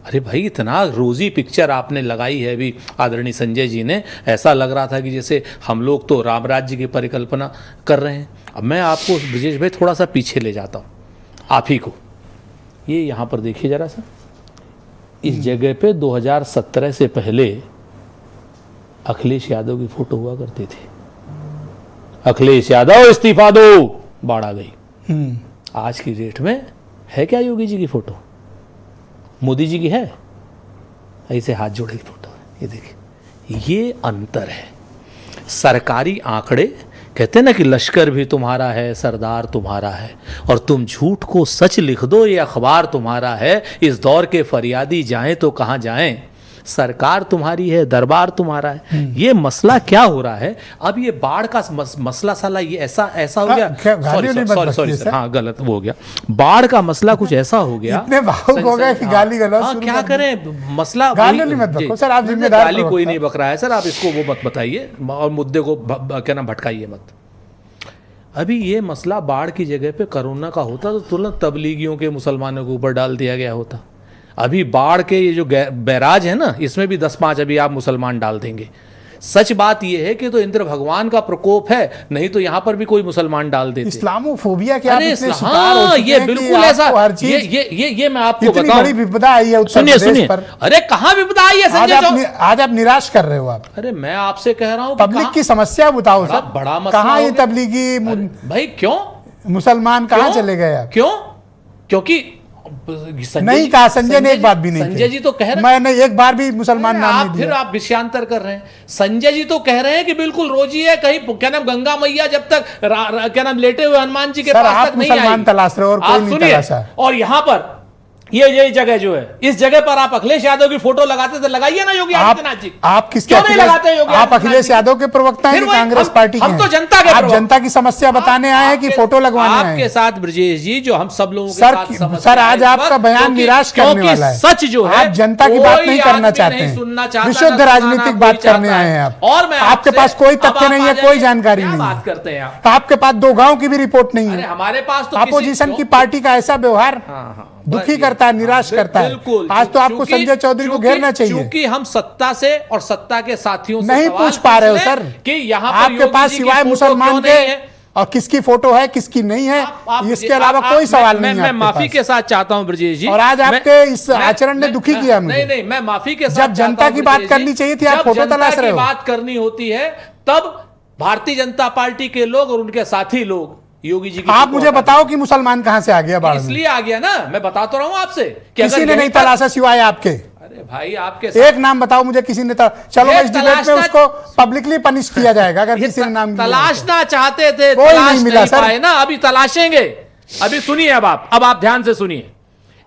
अरे भाई, इतना रोजी पिक्चर आपने लगाई है अभी आदरणीय संजय जी ने, ऐसा लग रहा था कि जैसे हम लोग तो राम राज्य की परिकल्पना कर रहे हैं। अब मैं आपको ब्रजेश भाई थोड़ा सा पीछे ले जाता हूँ आप ही को। ये यहाँ पर देखिए जरा सा, इस जगह पे 2017 से पहले अखिलेश यादव की फोटो हुआ करती थी। अखिलेश यादव इस्तीफा दो, बाढ़ आ गई। आज की डेट में है क्या योगी जी की फोटो? मोदी जी की है? ऐसे हाथ जोड़े की फोटो है, ये देखिए, ये अंतर है। सरकारी आंकड़े कहते हैं ना कि लश्कर भी तुम्हारा है, सरदार तुम्हारा है, और तुम झूठ को सच लिख दो, ये अखबार तुम्हारा है। इस दौर के फरियादी जाएं तो कहाँ जाएं, सरकार तुम्हारी है, दरबार तुम्हारा है। ये मसला क्या हो रहा है अब? ये बाढ़ का मसला साला ये ऐसा हो गया। सॉरी सर, हाँ गलत वो हो गया। बाढ़ का मसला कुछ ऐसा हो गया, इतने भावुक हो गए कि गाली गलौज शुरू क्या कर करें? मसला गाली नहीं मत बको सर, आप जिम्मेदार गाली कोई नहीं बक रहा है सर, आप इसको वो मत बताइए और मुद्दे को क्या नाम भटकाइए मत। अभी ये मसला बाढ़ की जगह पे कोरोना का होता तो तुरंत तबलीगियों के मुसलमानों के ऊपर डाल दिया गया होता। अभी बाढ़ के ये जो बैराज है ना, इसमें भी 10-5 अभी आप मुसलमान डाल देंगे। सच बात यह है कि तो इंद्र भगवान का प्रकोप है, नहीं तो यहां पर भी कोई मुसलमान डाल देते। इस्लामोफोबिया के आप इतने शिकार हो हाँ, चुके ये हैं कि बिल्कुल ऐसा आपको हर चीज ये मैं आपको इतनी बताऊं। बड़ी विपदा आई है उत्तर सुनिए प्रदेश पर। अरे कहां विपदा आई है संजय? आज आप निराश कर रहे हो आप। अरे मैं आपसे कह रहा हूं पब्लिक की समस्या बताओ सर, बड़ा मसला कहाँ ये तबलीगी भाई क्यों मुसलमान कहाँ चले गए आप? क्यों? क्योंकि नहीं कहा संजय ने, एक बात भी नहीं। संजय जी तो कह रहे हैं, मैंने एक बार भी मुसलमान नाम नहीं दिया। फिर आप विषयांतर कर रहे हैं। संजय जी तो कह रहे हैं कि बिल्कुल रोजी है, कहीं क्या नाम गंगा मैया जब तक क्या नाम लेटे हुए हनुमान जी के पास तक नहीं आई। मुसलमान तलाश रहे और कोई नहीं तलाशा। और यहां पर ये जगह जो है, इस जगह पर आप अखिलेश यादव की फोटो लगाते थे, लगाइए ना योगी आदित्यनाथ जी। आप किसके क्यों नहीं लगाते योगी? आप अखिलेश यादव के प्रवक्ता हैं कि कांग्रेस पार्टी के? हम तो जनता के, आप जनता की समस्या बताने आए हैं कि फोटो लगवाने आए हैं? आपके साथ ब्रजेश जी जो हम सब लोगों के साथ सर आज आपका बयान निराश करने वाला है। सच जो है, आप जनता की बात नहीं करना चाहते हैं, विशुद्ध राजनीतिक बात करने आए हैं आप। और मैं आपके पास कोई तथ्य नहीं है, कोई जानकारी नहीं बात करते हैं आप। आपके पास 2 गांव की भी रिपोर्ट नहीं है। हमारे पास तो अपोजिशन की पार्टी का ऐसा व्यवहार दुखी करता है, निराश करता है। आज तो आपको संजय चौधरी को घेरना चाहिए। क्योंकि हम सत्ता से और सत्ता के साथियों से नहीं पूछ पा रहे हो सर कि यहाँ आपके पास सिवाय मुसलमान के और किसकी फोटो है किसकी नहीं है, इसके अलावा कोई सवाल नहीं है। मैं माफी के साथ चाहता हूं ब्रजेश जी, और आज आपके इस आचरण ने दुखी किया मुझे। नहीं मैं माफी के साथ, जब जनता की बात करनी चाहिए थी आप फोटो तलाश रहे हो। बात करनी होती है तब भारतीय जनता पार्टी के लोग और उनके साथी लोग योगी जी की आप मुझे बताओ कि मुसलमान कहां से आ गया बाढ़ में? इसलिए आ गया ना, मैं बता तो रहा हूं आपसे कि किसी ने नहीं तलाशा सिवाय आपके। अरे भाई आपके एक नाम बताओ मुझे किसी ने चलो इस डिबेट में उसको पब्लिकली पनिश किया जाएगा अगर किसी ने नाम तलाशना चाहते थे, कोई नहीं मिला सर ना, अभी तलाशेंगे। अभी सुनिए, अब आप ध्यान से सुनिए।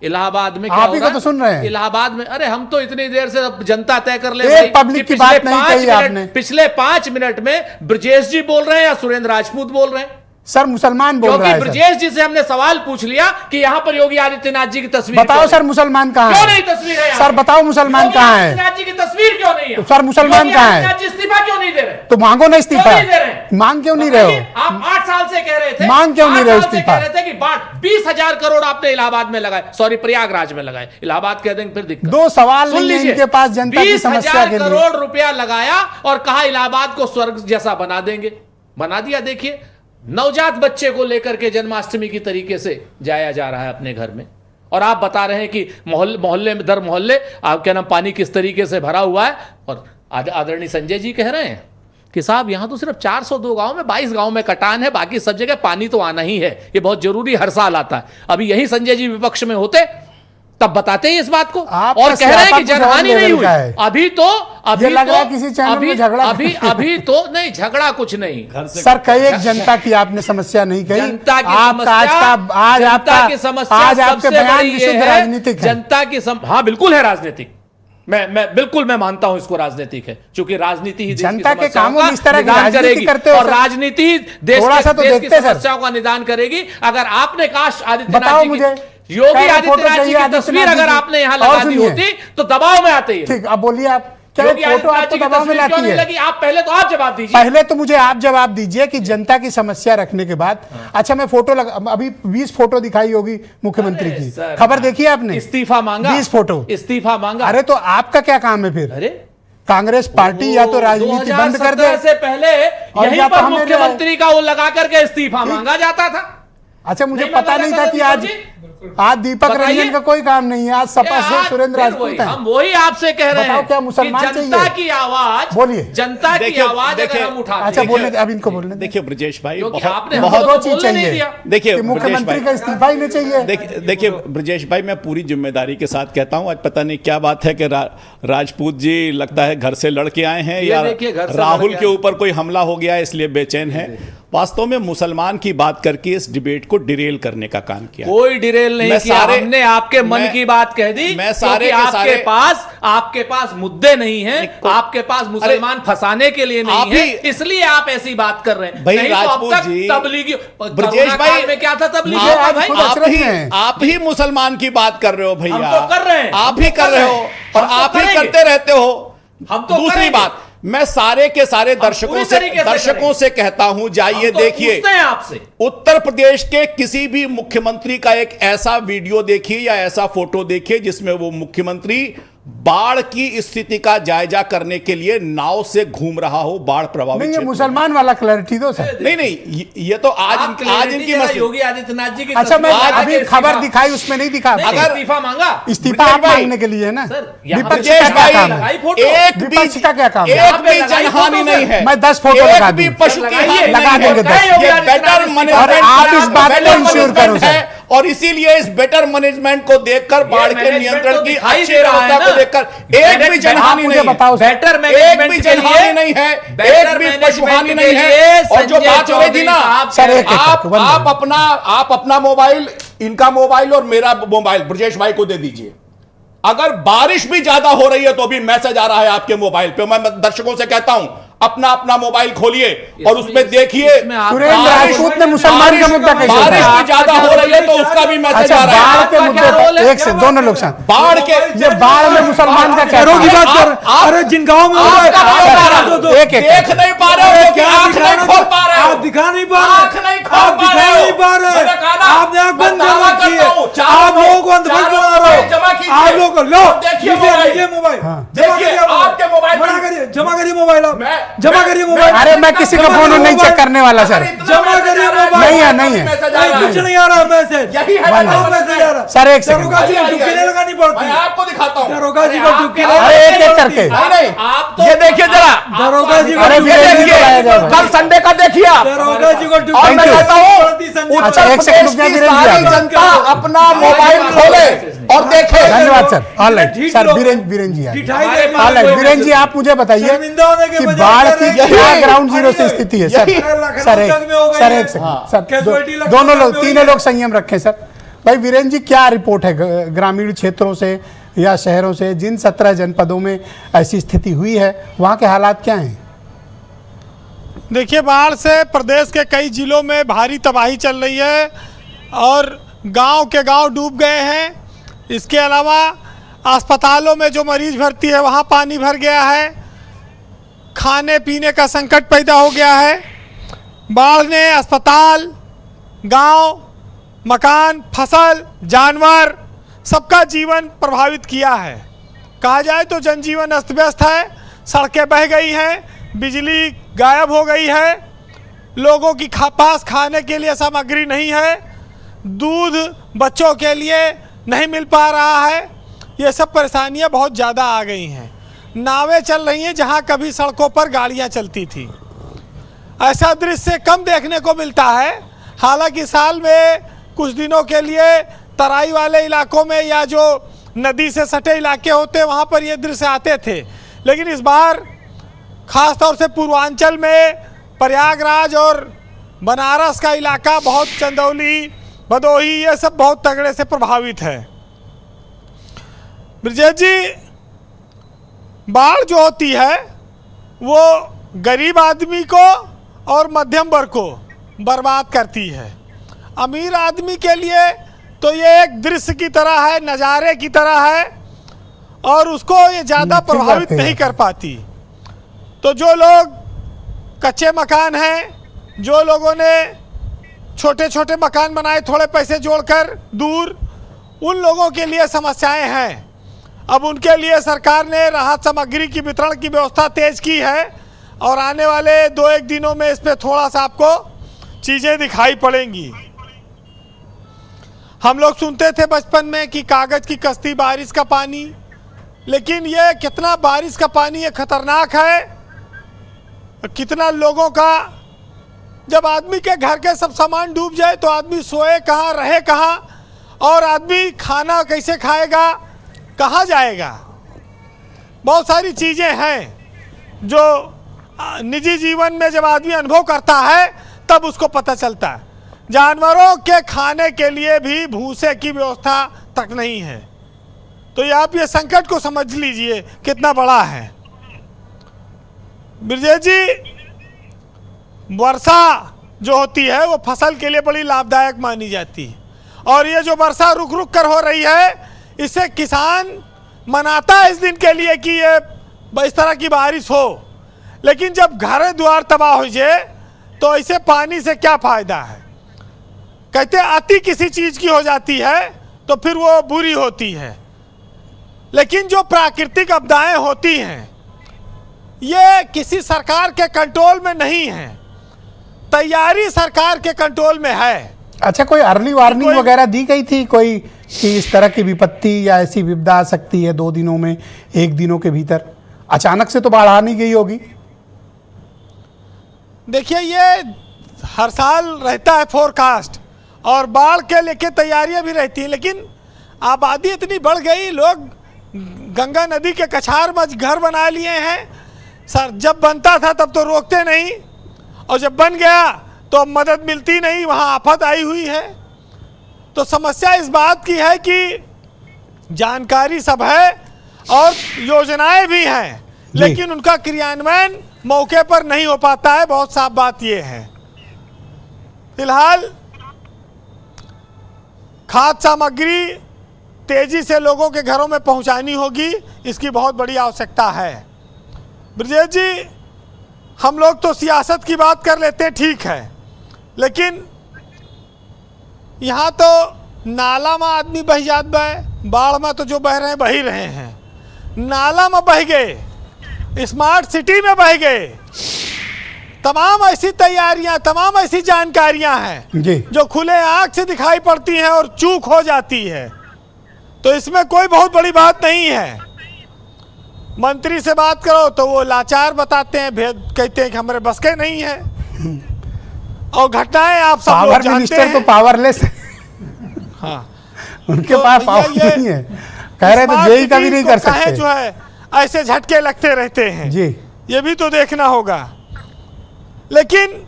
इलाहाबाद में क्या आप ही को तो सुन रहे हैं। इलाहाबाद में अरे हम तो इतनी देर से जनता तय कर ले एक पब्लिक की बात नहीं कही आपने। पिछले 5 मिनट में ब्रजेश जी बोल रहे हैं या सुरेंद्र राजपूत बोल रहे हैं? सर मुसलमान बोल रहा है। ब्रजेश जी से हमने सवाल पूछ लिया कि यहाँ पर योगी आदित्यनाथ जी की तस्वीर बताओ सर मुसलमान कहाँ है? क्यों नहीं तस्वीर है? सर बताओ मुसलमान कहाँ है? आदित्यनाथ जी की तस्वीर क्यों नहीं है? सर मुसलमान कहाँ है? इस्तीफा क्यों नहीं दे रहे? तो मांगो ना इस्तीफा। मांग क्यों नहीं रहे हो? आप 8 साल से कह रहे थे, मांग क्यों नहीं रहे हो इस्तीफा? कह रहे थे कि 20,000 करोड़ आपने इलाहाबाद में लगाए, सॉरी प्रयागराज में लगाए, इलाहाबाद कह देंगे फिर दिक्कत। 2 सवाल नहीं है इनके पास जनता की समस्या के लिए। 20,000 करोड़ रुपया लगाया और कहा इलाहाबाद को स्वर्ग जैसा बना देंगे, बना दिया। देखिए नवजात बच्चे को लेकर के जन्माष्टमी की तरीके से जाया जा रहा है अपने घर में, और आप बता रहे हैं कि मोहल्ले में दर मोहल्ले आपके नाम पानी किस तरीके से भरा हुआ है। और आदरणीय संजय जी कह रहे हैं कि साहब यहां तो सिर्फ 402 गांव में 22 गांव में कटान है, बाकी सब जगह पानी तो आना ही है, ये बहुत जरूरी हर साल आता है। अभी यही संजय जी विपक्ष में होते तब बताते हैं इस बात को, और कह रहे हैं कि जनहानि नहीं हुई। अभी तो लग रहा है किसी चैनल में झगड़ा। अभी तो नहीं, झगड़ा कुछ नहीं सर। कई एक जनता की आपने समस्या नहीं कही। जनता की समस्या आज आपके बयान विशुद्ध राजनीतिक है। जनता की हाँ बिल्कुल है राजनीतिक, मैं मानता हूं इसको राजनीतिक है, क्योंकि राजनीति ही जनता के कामों में इस तरह की राजनीति करते हो और राजनीति देश की समस्याओं का निदान करेगी। अगर आपने काश आदित्यनाथ जी की योगी आदित्यनाथ जी की तस्वीर अगर आपने यहां लगा दी होती तो दबाव में आते ही। ठीक, अब बोलिए आप क्या फोटो आपको दबाव में लाती है? आप पहले तो आप जवाब दीजिए। पहले तो मुझे आप जवाब दीजिए कि जनता की समस्या रखने के बाद अच्छा मैं फोटो अभी 20 फोटो दिखाई होगी मुख्यमंत्री की, खबर देखी आपने? इस्तीफा मांगा, 20 फोटो इस्तीफा मांगा। अरे तो आपका क्या काम है फिर? अरे कांग्रेस पार्टी या तो राजनीति बंद कर दे से पहले यहीं पर मुख्यमंत्री का वो लगा करके इस्तीफा मांगा जाता था। अच्छा मुझे पता नहीं था कि आज दीपक रंजन का कोई काम नहीं है, आज सपा से सुरेंद्र राजपूत है। हम वही आपसे कह रहे हैं क्या मुसलमान कि जनता की आवाज, बोलिए जनता की आवाज अगर हम उठाते हैं। अच्छा बोलने अब इनको बोलने देखिए ब्रजेश भाई बहुत चीज चाहिए। देखिए मुख्यमंत्री का इस्तीफा ही नहीं चाहिए। देखिए ब्रजेश भाई मैं पूरी जिम्मेदारी के साथ कहता हूं, आज पता नहीं क्या बात है कि राजपूत जी लगता है घर से लड़के आए हैं या राहुल के ऊपर कोई हमला हो गया इसलिए बेचैन है। वास्तव में मुसलमान की बात करके इस डिबेट को डिरेल करने का काम किया। कोई डिरेल नहीं किया, हमने आपके मन की बात कह दी। मैं सारे आपके पास मुद्दे नहीं हैं, आपके पास मुसलमान फंसाने के लिए नहीं है, इसलिए आप ऐसी बात कर रहे हैं। भाई राजपूत जी, तबलीगी ब्रजेश भाई में क्या था तबलीगी? आप ही मुसलमान की बात कर रहे हो भैया, हम तो कर रहे हैं, आप ही कर रहे हो और आप ही करते रहते हो। हम तो दूसरी बात, मैं सारे के सारे दर्शकों से कहता हूं, जाइए देखिए आपसे उत्तर प्रदेश के किसी भी मुख्यमंत्री का एक ऐसा वीडियो देखिए या ऐसा फोटो देखिए जिसमें वो मुख्यमंत्री बाढ़ की स्थिति का जायजा करने के लिए नाव से घूम रहा हो बाढ़ प्रभावित। नहीं, मुसलमान वाला क्लैरिटी दो सर। नहीं, ये तो आज इनकी योगी आदित्यनाथ जी की। अच्छा, मैं अभी खबर दिखाई, उसमें नहीं दिखा। अगर इस्तीफा मांगा, इस्तीफा आप मांगने के लिए है ना। विपक्ष का क्या काम है? विपक्ष का क्या काम है? एक भी जनहानि नहीं है। मैं 10 फोटो लगा भी पशु की लगा देंगे 10। ये बेटर मैनेजमेंट, आप इस बात को इंश्योर करो सर। और इसीलिए इस बेटर मैनेजमेंट को देखकर बाढ़ के नियंत्रण की अच्छी व्यवस्था को देखकर एक भी जनहानि नहीं बताओ, बेटर एक भी जनहानि नहीं है, एक भी पशुहानि नहीं है। और जो बात हो रही थी ना सर, आप अपना मोबाइल, इनका मोबाइल और मेरा मोबाइल ब्रजेश भाई को दे दीजिए। अगर बारिश भी ज्यादा हो रही है तो भी मैसेज आ रहा है आपके मोबाइल पे। मैं दर्शकों से कहता हूं, अपना मोबाइल खोलिए और उसमें देखिए सुरेंद्र राजपूत ने मुसलमान का मुद्दा कैसे बारिश भी ज्यादा हो रही है तो उसका भी मैसेज आ रहा है। बाढ़ के मुद्दे पर एक से दोनों लोग बाढ़ के ये बाढ़ में मुसलमान का क्या की बात कर। अरे जिन गाँव में एक देख नहीं पा रहे हो, आंख नहीं खोल पा रहे हो, आप दिखा नहीं पा रहे, आप दिखा नहीं पा रहे, आपने आंख बंद कर रखी है, आप लोगों को अंधभक्त बना रहे हो। आप लोग लो देखिए मोबाइल आपके मोबाइल जमा करिए मोबाइल, आप जमा करिए मोबाइल। अरे मैं किसी का फोन नहीं चेक करने वाला सर। जमा करिए मोबाइल। नहीं है कुछ नहीं आ रहा मैसेज, यही है मैसेज आ रहा सर। एक सेकंड, दरोगा जी को डुबकी नहीं लगानी पड़ती। मैं आपको दिखाता हूं, दरोगा जी को डुबकी अरे एक एक करके। नहीं आप ये देखिए जरा, दरोगा जी को अरे डुबकी देखिए, कल संडे का देखिए, दरोगा जी को और मैं डुबकी कहता हूं अच्छा, उत्तर एक सेकंड प्रदेश रुक की जाइए, सारी जनता अपना मोबाइल खोले और देखे। धन्यवाद sir. Alright sir, Virendra ji alright. Virendra ji आप मुझे बताइए कि बाढ़ की क्या ग्राउंड जीरो से स्थिति है सर। सर एक सेकंड सर, दोनों लोग, तीनों लोग संयम रखें सर। भाई वीरेंद्र जी, क्या रिपोर्ट है ग्रामीण क्षेत्रों से या शहरों से जिन 17 जनपदों में ऐसी स्थिति हुई है, वहाँ के हालात क्या हैं? देखिए, बाढ़ से प्रदेश के कई जिलों में भारी तबाही चल रही है और गांव के गांव डूब गए हैं। इसके अलावा अस्पतालों में जो मरीज भर्ती है वहाँ पानी भर गया है, खाने पीने का संकट पैदा हो गया है। बाढ़ ने अस्पताल, गांव, मकान, फसल, जानवर सबका जीवन प्रभावित किया है। कहा जाए तो जनजीवन अस्त व्यस्त है, सड़कें बह गई हैं, बिजली गायब हो गई है, लोगों की पास खाने के लिए सामग्री नहीं है, दूध बच्चों के लिए नहीं मिल पा रहा है। ये सब परेशानियां बहुत ज़्यादा आ गई हैं। नावें चल रही हैं जहां कभी सड़कों पर गाड़ियां चलती थी। ऐसा दृश्य कम देखने को मिलता है। हालांकि साल में कुछ दिनों के लिए तराई वाले इलाकों में या जो नदी से सटे इलाके होते हैं वहाँ पर ये दृश्य आते थे, लेकिन इस बार ख़ास तौर से पूर्वांचल में प्रयागराज और बनारस का इलाका, बहुत चंदौली, भदोही, ये सब बहुत तगड़े से प्रभावित है। ब्रजेश जी, बाढ़ जो होती है वो गरीब आदमी को और मध्यम वर्ग को बर्बाद करती है। अमीर आदमी के लिए तो ये एक दृश्य की तरह है, नज़ारे की तरह है और उसको ये ज़्यादा प्रभावित नहीं कर पाती। तो जो लोग कच्चे मकान हैं, जो लोगों ने छोटे छोटे मकान बनाए थोड़े पैसे जोड़कर दूर, उन लोगों के लिए समस्याएं हैं। अब उनके लिए सरकार ने राहत सामग्री की वितरण की व्यवस्था तेज की है और आने वाले 2-1 दिनों में इस पर थोड़ा सा आपको चीज़ें दिखाई पड़ेंगी। हम लोग सुनते थे बचपन में कि कागज़ की कश्ती, बारिश का पानी, लेकिन ये कितना बारिश का पानी ये खतरनाक है, कितना लोगों का, जब आदमी के घर के सब सामान डूब जाए तो आदमी सोए कहाँ, रहे कहाँ, और आदमी खाना कैसे खाएगा, कहाँ जाएगा। बहुत सारी चीज़ें हैं जो निजी जीवन में जब आदमी अनुभव करता है तब उसको पता चलता है। जानवरों के खाने के लिए भी भूसे की व्यवस्था तक नहीं है। तो ये आप ये संकट को समझ लीजिए कितना बड़ा है। ब्रजेश जी, वर्षा जो होती है वो फसल के लिए बड़ी लाभदायक मानी जाती है, और ये जो वर्षा रुक रुक कर हो रही है, इससे किसान मनाता है इस दिन के लिए कि ये इस तरह की बारिश हो। लेकिन जब घर द्वार तबाह हो जाए तो ऐसे पानी से क्या फायदा है। कहते अति किसी चीज की हो जाती है तो फिर वो बुरी होती है। लेकिन जो प्राकृतिक आपदाएं होती हैं ये किसी सरकार के कंट्रोल में नहीं है, तैयारी सरकार के कंट्रोल में है। अच्छा, कोई अर्ली वार्निंग वगैरह दी गई थी कोई कि इस तरह की विपत्ति या ऐसी विपदा आ सकती है 2 दिनों में, 1 दिनों के भीतर? अचानक से तो बाढ़ आ नहीं गई होगी। देखिए, ये हर साल रहता है फोरकास्ट और बाढ़ के लेके तैयारियां भी रहती हैं, लेकिन आबादी इतनी बढ़ गई, लोग गंगा नदी के कछार में घर बना लिए हैं। सर, जब बनता था तब तो रोकते नहीं, और जब बन गया तो अब मदद मिलती नहीं, वहाँ आफत आई हुई है। तो समस्या इस बात की है कि जानकारी सब है और योजनाएं भी हैं, लेकिन उनका क्रियान्वयन मौके पर नहीं हो पाता है। बहुत साफ बात यह है। फिलहाल खाद्य सामग्री तेजी से लोगों के घरों में पहुंचानी होगी, इसकी बहुत बड़ी आवश्यकता है। ब्रजेश जी, हम लोग तो सियासत की बात कर लेते हैं, ठीक है, लेकिन यहाँ तो नाला में आदमी बह जात है, बाढ़ में तो जो बह रहे हैं बह ही रहे हैं। नाला में बह गए, स्मार्ट सिटी में बह गए, तमाम ऐसी तैयारियां, तमाम ऐसी जानकारियां हैं जो खुले आंख से दिखाई पड़ती हैं और चूक हो जाती है। तो इसमें कोई बहुत बड़ी बात नहीं है। मंत्री से बात करो तो वो लाचार बताते हैं, भेद कहते हैं कि हमारे बस के नहीं है, और घटनाएं आप सब लोग जानते हैं। मिनिस्टर तो पावरलेस है। हाँ, उनके पास पावर नहीं है, कह रहे तो जेई का भी नहीं कर सकते। जो है ऐसे झटके लगते रहते हैं जी, ये भी तो देखना होगा। लेकिन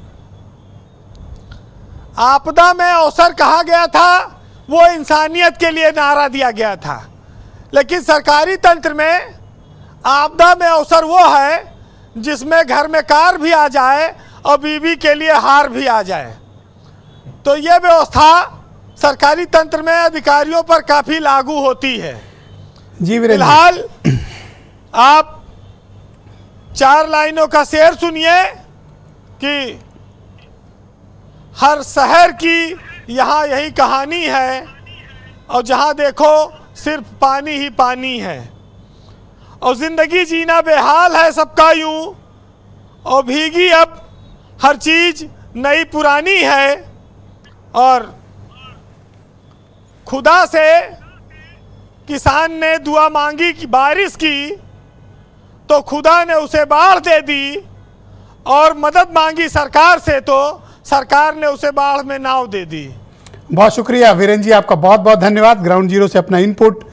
आपदा में अवसर कहा गया था, वो इंसानियत के लिए नारा दिया गया था। लेकिन सरकारी तंत्र में आपदा में अवसर वो है जिसमें घर में कार भी आ जाए और बीवी के लिए हार भी आ जाए। तो ये व्यवस्था सरकारी तंत्र में अधिकारियों पर काफी लागू होती है जी। फिलहाल आप 4 लाइनों का शेर सुनिए कि हर शहर की यहाँ यही कहानी है, और जहाँ देखो सिर्फ पानी ही पानी है, और जिंदगी जीना बेहाल है सबका यूं, और भीगी अब हर चीज नई पुरानी है। और खुदा से किसान ने दुआ मांगी कि बारिश की, तो खुदा ने उसे बाढ़ दे दी, और मदद मांगी सरकार से तो सरकार ने उसे बाढ़ में नाव दे दी। बहुत शुक्रिया वीरेंद्र जी, आपका बहुत बहुत धन्यवाद ग्राउंड जीरो से अपना इनपुट,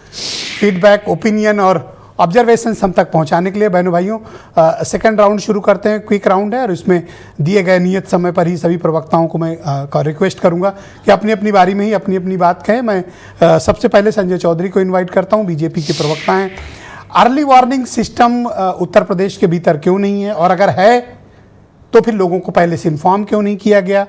फीडबैक, ओपिनियन और ऑब्जर्वेशंस हम तक पहुंचाने के लिए। बहनों भाइयों, सेकंड राउंड शुरू करते हैं। क्विक राउंड है और इसमें दिए गए नियत समय पर ही सभी प्रवक्ताओं को मैं रिक्वेस्ट करूंगा कि अपनी अपनी बारी में ही अपनी अपनी बात कहें। मैं सबसे पहले संजय चौधरी को इन्वाइट करता हूँ, बीजेपी के प्रवक्ता हैं। Early warning system Uttar Pradesh के भीतर क्यों नहीं है, और अगर है तो फिर लोगों को पहले से इन्फॉर्म क्यों नहीं किया गया?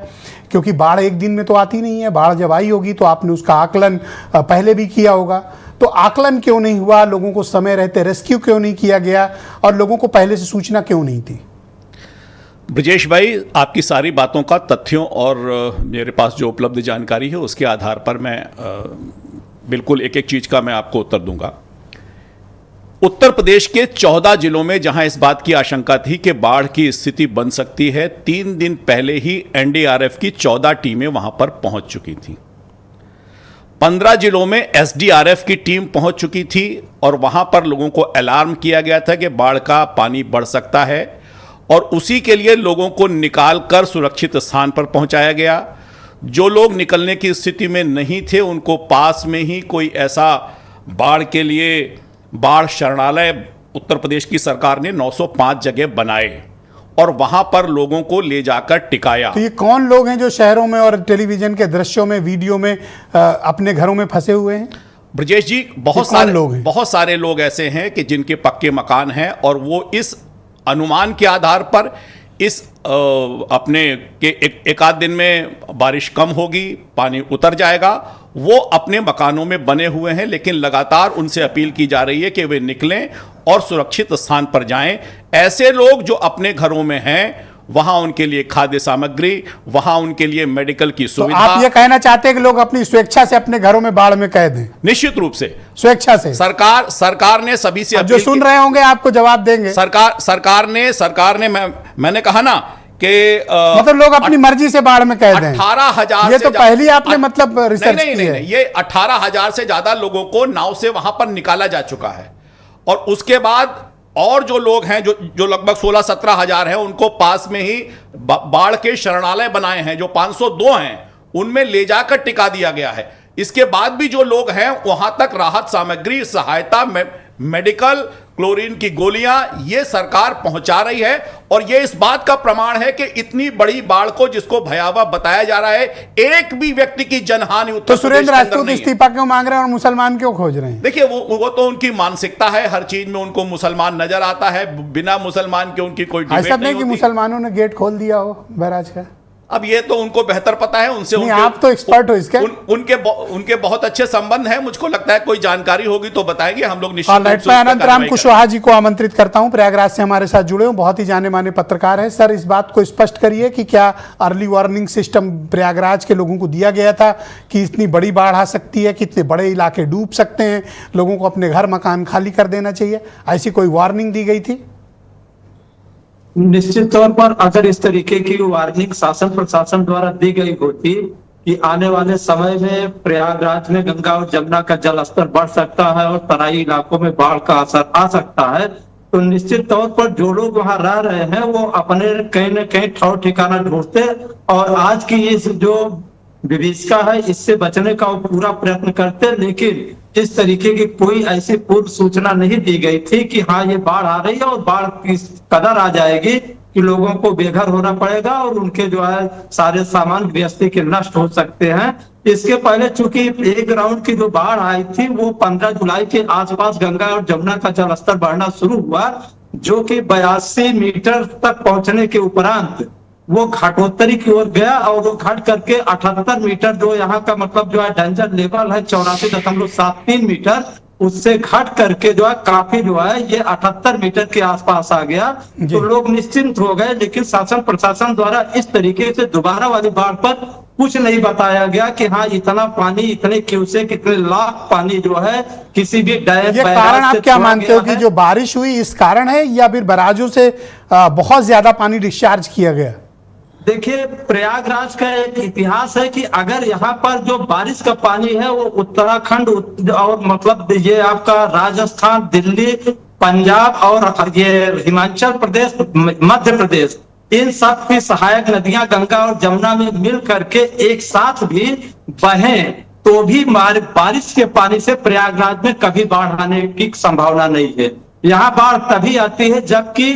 क्योंकि बाढ़ एक दिन में तो आती नहीं है, बाढ़ जब आई होगी तो आपने उसका आकलन पहले भी किया होगा। तो आकलन क्यों नहीं हुआ, लोगों को समय रहते रेस्क्यू क्यों नहीं किया गया, और लोगों को पहले से सूचना क्यों नहीं थी? ब्रजेश भाई, आपकी सारी बातों का तथ्यों और मेरे पास जो उपलब्ध जानकारी है उसके आधार पर मैं बिल्कुल एक एक चीज़ का मैं आपको उत्तर दूंगा। उत्तर प्रदेश के 14 जिलों में जहां इस बात की आशंका थी कि बाढ़ की स्थिति बन सकती है, 3 दिन पहले ही एनडीआरएफ की 14 टीमें वहां पर पहुंच चुकी थी। 15 जिलों में एसडीआरएफ की टीम पहुंच चुकी थी और वहां पर लोगों को अलार्म किया गया था कि बाढ़ का पानी बढ़ सकता है, और उसी के लिए लोगों को निकाल कर सुरक्षित स्थान पर पहुंचाया गया। जो लोग निकलने की स्थिति में नहीं थे उनको पास में ही कोई ऐसा बाढ़ के लिए बाढ़ शरणालय उत्तर प्रदेश की सरकार ने 905 जगह बनाए। और वहां पर लोगों को ले जाकर टिकाया। तो ये कौन लोग हैं जो शहरों में और टेलीविजन के दृश्यों में, वीडियो में अपने घरों में फंसे हुए हैं? ब्रजेश जी, बहुत सारे लोग ऐसे हैं कि जिनके पक्के मकान हैं और वो इस अनुमान के आधार पर इस अपने के एक आध दिन में बारिश कम होगी, पानी उतर जाएगा, वो अपने मकानों में बने हुए हैं, लेकिन लगातार उनसे अपील की जा रही है कि वे निकलें और सुरक्षित स्थान पर जाएं। ऐसे लोग जो अपने घरों में हैं, वहां उनके लिए खाद्य सामग्री, वहां उनके लिए मेडिकल की सुविधा। तो आप ये कहना चाहते हैं कि लोग अपनी स्वेच्छा से अपने घरों में बाढ़ में कह दें? निश्चित रूप से स्वेच्छा से। सरकार ने सभी से जो सुन रहे होंगे आपको जवाब देंगे। सरकार ने मैंने कहा ना कि मतलब लोग अपनी मर्जी से बाढ़ में कह दें। 18,000 ये तो पहली आपने मतलब रिसर्च की है। ये 18,000 से ज्यादा लोगों को नाव से वहां पर निकाला जा चुका है, और उसके बाद और जो लोग हैं जो लगभग 16-17 हजार हैं, उनको पास में ही बाढ़ के शरणालय बनाए हैं, जो 502 हैं, उनमें ले जाकर टिका दिया गया है। इसके बाद भी जो लोग हैं, वहां तक राहत सामग्री, सहायता, मेडिकल, क्लोरीन की गोलियां ये सरकार पहुंचा रही है। और ये इस बात का प्रमाण है कि इतनी बड़ी बाढ़ को, जिसको भयावह बताया जा रहा है, एक भी व्यक्ति की जनहानि तो सुरेंद्र राजपूत इस्तीफा क्यों मांग रहे हैं और मुसलमान क्यों खोज रहे हैं? देखिए, वो तो उनकी मानसिकता है, हर चीज में उनको मुसलमान नजर आता है, बिना मुसलमान के उनकी कोई डिबेट ऐसा नहीं कि मुसलमानों ने गेट खोल दिया हो बैराज का। अब ये तो उनको बेहतर पता है, उनसे आप तो एक्सपर्ट हो इसके। उनके बहुत अच्छे संबंध हैं, मुझको लगता है कोई जानकारी होगी तो बताएंगे, हम लोग निश्चित रूप से। मैं अनंतराम कुशवाहा जी को आमंत्रित करता हूं, प्रयागराज से हमारे साथ जुड़े हो, बहुत ही जाने माने पत्रकार हैं। सर, इस बात को स्पष्ट करिए कि क्या अर्ली वार्निंग सिस्टम प्रयागराज के लोगों को दिया गया था कि इतनी बड़ी बाढ़ आ सकती है, कितने बड़े इलाके डूब सकते हैं, लोगों को अपने घर मकान खाली कर देना चाहिए, ऐसी कोई वार्निंग दी गई थी? निश्चित तौर पर अगर इस तरीके की वार्निंग शासन प्रशासन द्वारा दी गई होती कि आने वाले समय में प्रयागराज में गंगा और जमुना का जल स्तर बढ़ सकता है और तराई इलाकों में बाढ़ का असर आ सकता है, तो निश्चित तौर पर जो लोग वहां रह रहे हैं वो अपने कहीं न कहीं ठौर ठिकाना ढूंढते और आज की इस जो विभीषिका है इससे बचने का वो पूरा प्रयत्न करते। लेकिन इस तरीके की कोई ऐसी पूर्व सूचना नहीं दी गई थी कि हाँ ये बाढ़ आ रही है और बाढ़ इस कदर आ जाएगी कि लोगों को बेघर होना पड़ेगा और उनके जो है सारे सामान गृहस्थी के नष्ट हो सकते हैं। इसके पहले चूंकि एक राउंड की जो बाढ़ आई थी वो 15 जुलाई के आसपास गंगा और जमुना का जलस्तर बढ़ना शुरू हुआ, जो कि 82 मीटर तक पहुंचने के उपरांत वो घाटोत्तरी की ओर गया और वो घाट करके 78 मीटर जो यहाँ का मतलब जो है डेंजर लेवल है 84.73 मीटर, उससे घट करके जो है काफी जो है ये 78 मीटर के आसपास आ गया। तो लोग निश्चिंत हो गए, लेकिन शासन प्रशासन द्वारा इस तरीके से दोबारा वाली बाढ़ पर कुछ नहीं बताया गया कि हाँ इतना पानी, इतने क्यूसेक, कितने लाख पानी जो है किसी भी डैम। ये कारण आप क्या मानते हो कि जो बारिश हुई इस कारण है या फिर बैराजों से बहुत ज्यादा पानी डिस्चार्ज किया गया? देखिए, प्रयागराज का एक इतिहास है कि अगर यहाँ पर जो बारिश का पानी है वो उत्तराखंड और मतलब ये आपका राजस्थान, दिल्ली, पंजाब और ये हिमाचल प्रदेश, मध्य प्रदेश, इन सब की सहायक नदियां गंगा और जमुना में मिल करके एक साथ भी बहें तो भी बारिश के पानी से प्रयागराज में कभी बाढ़ आने की संभावना नहीं है। यहाँ बाढ़ तभी आती है जबकि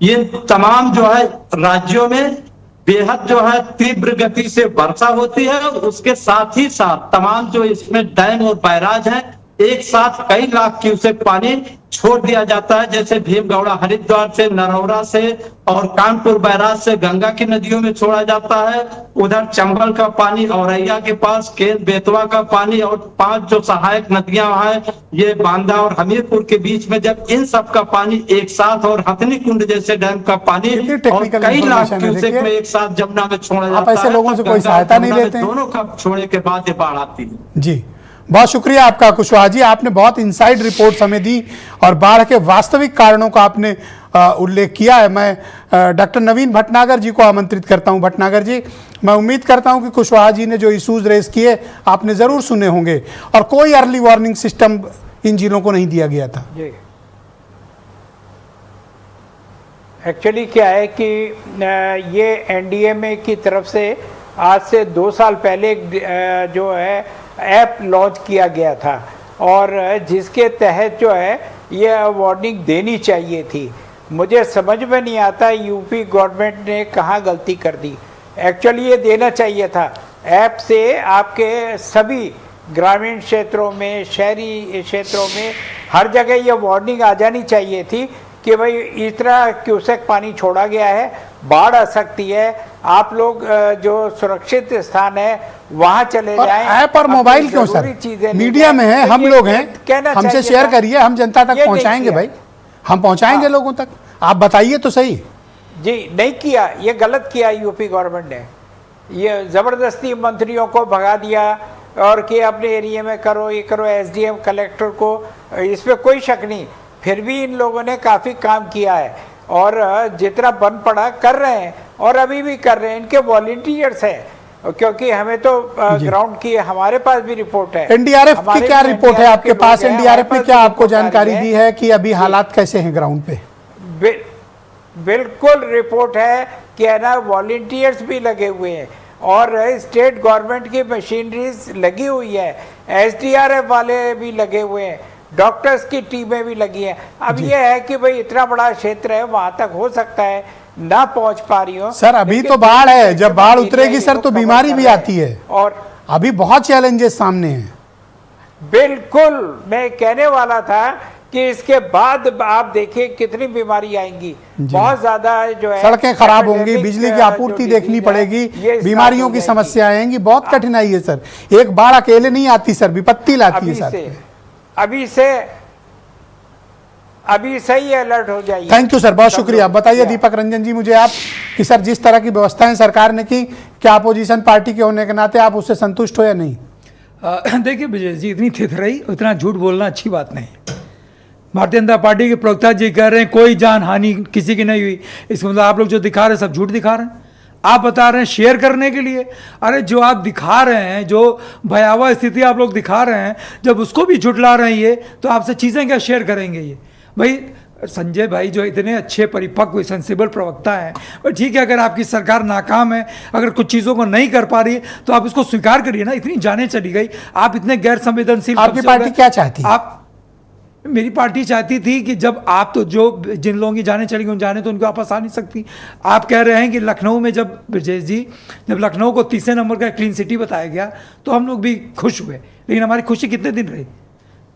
ये तमाम जो है राज्यों में बेहद जो है तीव्र गति से वर्षा होती है। उसके साथ ही साथ तमाम जो इसमें डैम और बैराज हैं एक साथ कई लाख क्यूसेक पानी छोड़ दिया जाता है, जैसे भीमगौड़ा हरिद्वार से, नरौरा से और कानपुर बैराज से गंगा की नदियों में छोड़ा जाता है। उधर चंबल का पानी, औरैया के पास केन बेतवा का पानी और 5 जो सहायक नदियां हैं ये बांदा और हमीरपुर के बीच में, जब इन सब का पानी एक साथ और हथनी कुंड जैसे डैम का पानी और कई लाख क्यूसेक में एक साथ जमुना में छोड़ा जाता है। ऐसे लोगों से कोई सहायता नहीं लेते? दोनों का छोड़ने के बाद ये बाढ़ आती है। जी, बहुत शुक्रिया आपका कुशवाहा जी, आपने बहुत इनसाइड रिपोर्ट हमें दी और बाढ़ के वास्तविक कारणों का आपने उल्लेख किया है। मैं डॉक्टर नवीन भटनागर जी को आमंत्रित करता हूं। भटनागर जी, मैं उम्मीद करता हूं कि कुशवाहा जी ने जो इश्यूज रेज किए आपने ज़रूर सुने होंगे और कोई अर्ली वार्निंग सिस्टम इन जिलों को नहीं दिया गया था। एक्चुअली क्या है कि ये एनडीएमए की तरफ से आज से 2 साल पहले जो है ऐप लॉन्च किया गया था और जिसके तहत जो है ये वार्निंग देनी चाहिए थी। मुझे समझ में नहीं आता यूपी गवर्नमेंट ने कहाँ गलती कर दी। एक्चुअली ये देना चाहिए था ऐप से, आपके सभी ग्रामीण क्षेत्रों में, शहरी क्षेत्रों में, हर जगह ये वार्निंग आ जानी चाहिए थी कि भाई इतना क्यूसेक पानी छोड़ा गया है, बाढ़ आ सकती है, आप लोग जो सुरक्षित स्थान है वहां चले जाएं। ऐप और मोबाइल क्यों सर? मीडिया में है, हम लोग हैं, हमसे शेयर करिए, हम जनता तक पहुंचाएंगे भाई, हम पहुंचाएंगे लोगों तक, आप बताइए तो सही। जी नहीं किया, ये गलत किया यूपी गवर्नमेंट ने, ये जबरदस्ती मंत्रियों को भगा दिया और कि अपने एरिया में करो, ये करो, एसडीएम कलेक्टर को, इसमें कोई शक नहीं, फिर भी इन लोगों ने काफ़ी काम किया है और जितना बन पड़ा कर रहे हैं और अभी भी कर रहे हैं। इनके वॉलंटियर्स हैं, क्योंकि हमें तो ग्राउंड की हमारे पास भी रिपोर्ट है। एनडीआरएफ की क्या रिपोर्ट है आपके पास? एनडीआरएफ ने क्या आपको जानकारी दी है कि अभी हालात कैसे हैं ग्राउंड पे? बिल्कुल रिपोर्ट है कि है ना, वॉलंटियर्स भी लगे हुए हैं और स्टेट गवर्नमेंट की मशीनरीज लगी हुई है, एसडीआरएफ वाले भी लगे हुए हैं, डॉक्टर्स की टीमें भी लगी हैं। अब ये है कि भाई इतना बड़ा क्षेत्र है, वहां तक हो सकता है ना पहुंच पा रही हो सर। अभी तो बाढ़ है, जब बाढ़ उतरेगी सर तो बीमारी भी आती है और अभी बहुत चैलेंजेस सामने हैं। बिल्कुल, मैं कहने वाला था कि इसके बाद आप देखिए कितनी बीमारी आएंगी, बहुत ज्यादा जो है, सड़कें खराब होंगी, बिजली की आपूर्ति देखनी पड़ेगी, बीमारियों की समस्या आएंगी, बहुत कठिनाई है सर। एक बाढ़ अकेले नहीं आती सर, विपत्ति लाती है सर। अभी सही अलर्ट हो जाइए। थैंक यू सर, बहुत शुक्रिया। बताइए दीपक रंजन जी मुझे आप कि सर जिस तरह की व्यवस्थाएं सरकार ने की, क्या अपोजिशन पार्टी के होने के नाते आप उससे संतुष्ट हो या नहीं? देखिए विजय जी, इतनी थिथराई, इतना झूठ बोलना अच्छी बात नहीं। भारतीय जनता पार्टी के प्रवक्ता जी कह रहे हैं कोई जान हानि किसी की नहीं हुई, इसका मतलब आप लोग जो दिखा रहे हैं सब झूठ दिखा रहे हैं। आप बता रहे हैं शेयर करने के लिए, अरे जो आप दिखा रहे हैं, जो भयावह स्थिति आप लोग दिखा रहे हैं, जब उसको भी झुठला रहे हैं ये, तो आपसे चीज़ें क्या शेयर करेंगे ये? भाई संजय भाई जो इतने अच्छे परिपक्व सेंसिबल प्रवक्ता हैं, और ठीक है अगर आपकी सरकार नाकाम है, अगर कुछ चीज़ों को नहीं कर पा रही है तो आप उसको स्वीकार करिए ना। इतनी जाने चली गई, आप इतने गैर संवेदनशील। आपकी पार्टी क्या चाहती है? मेरी पार्टी चाहती थी कि जब आप तो जो जिन लोगों की जाने चली गई उन जाने तो उनको वापस आ नहीं सकती। आप कह रहे हैं कि लखनऊ में जब ब्रजेश जी, जब लखनऊ को तीसरे नंबर का क्लीन सिटी बताया गया तो हम लोग भी खुश हुए, लेकिन हमारी खुशी कितने दिन रही?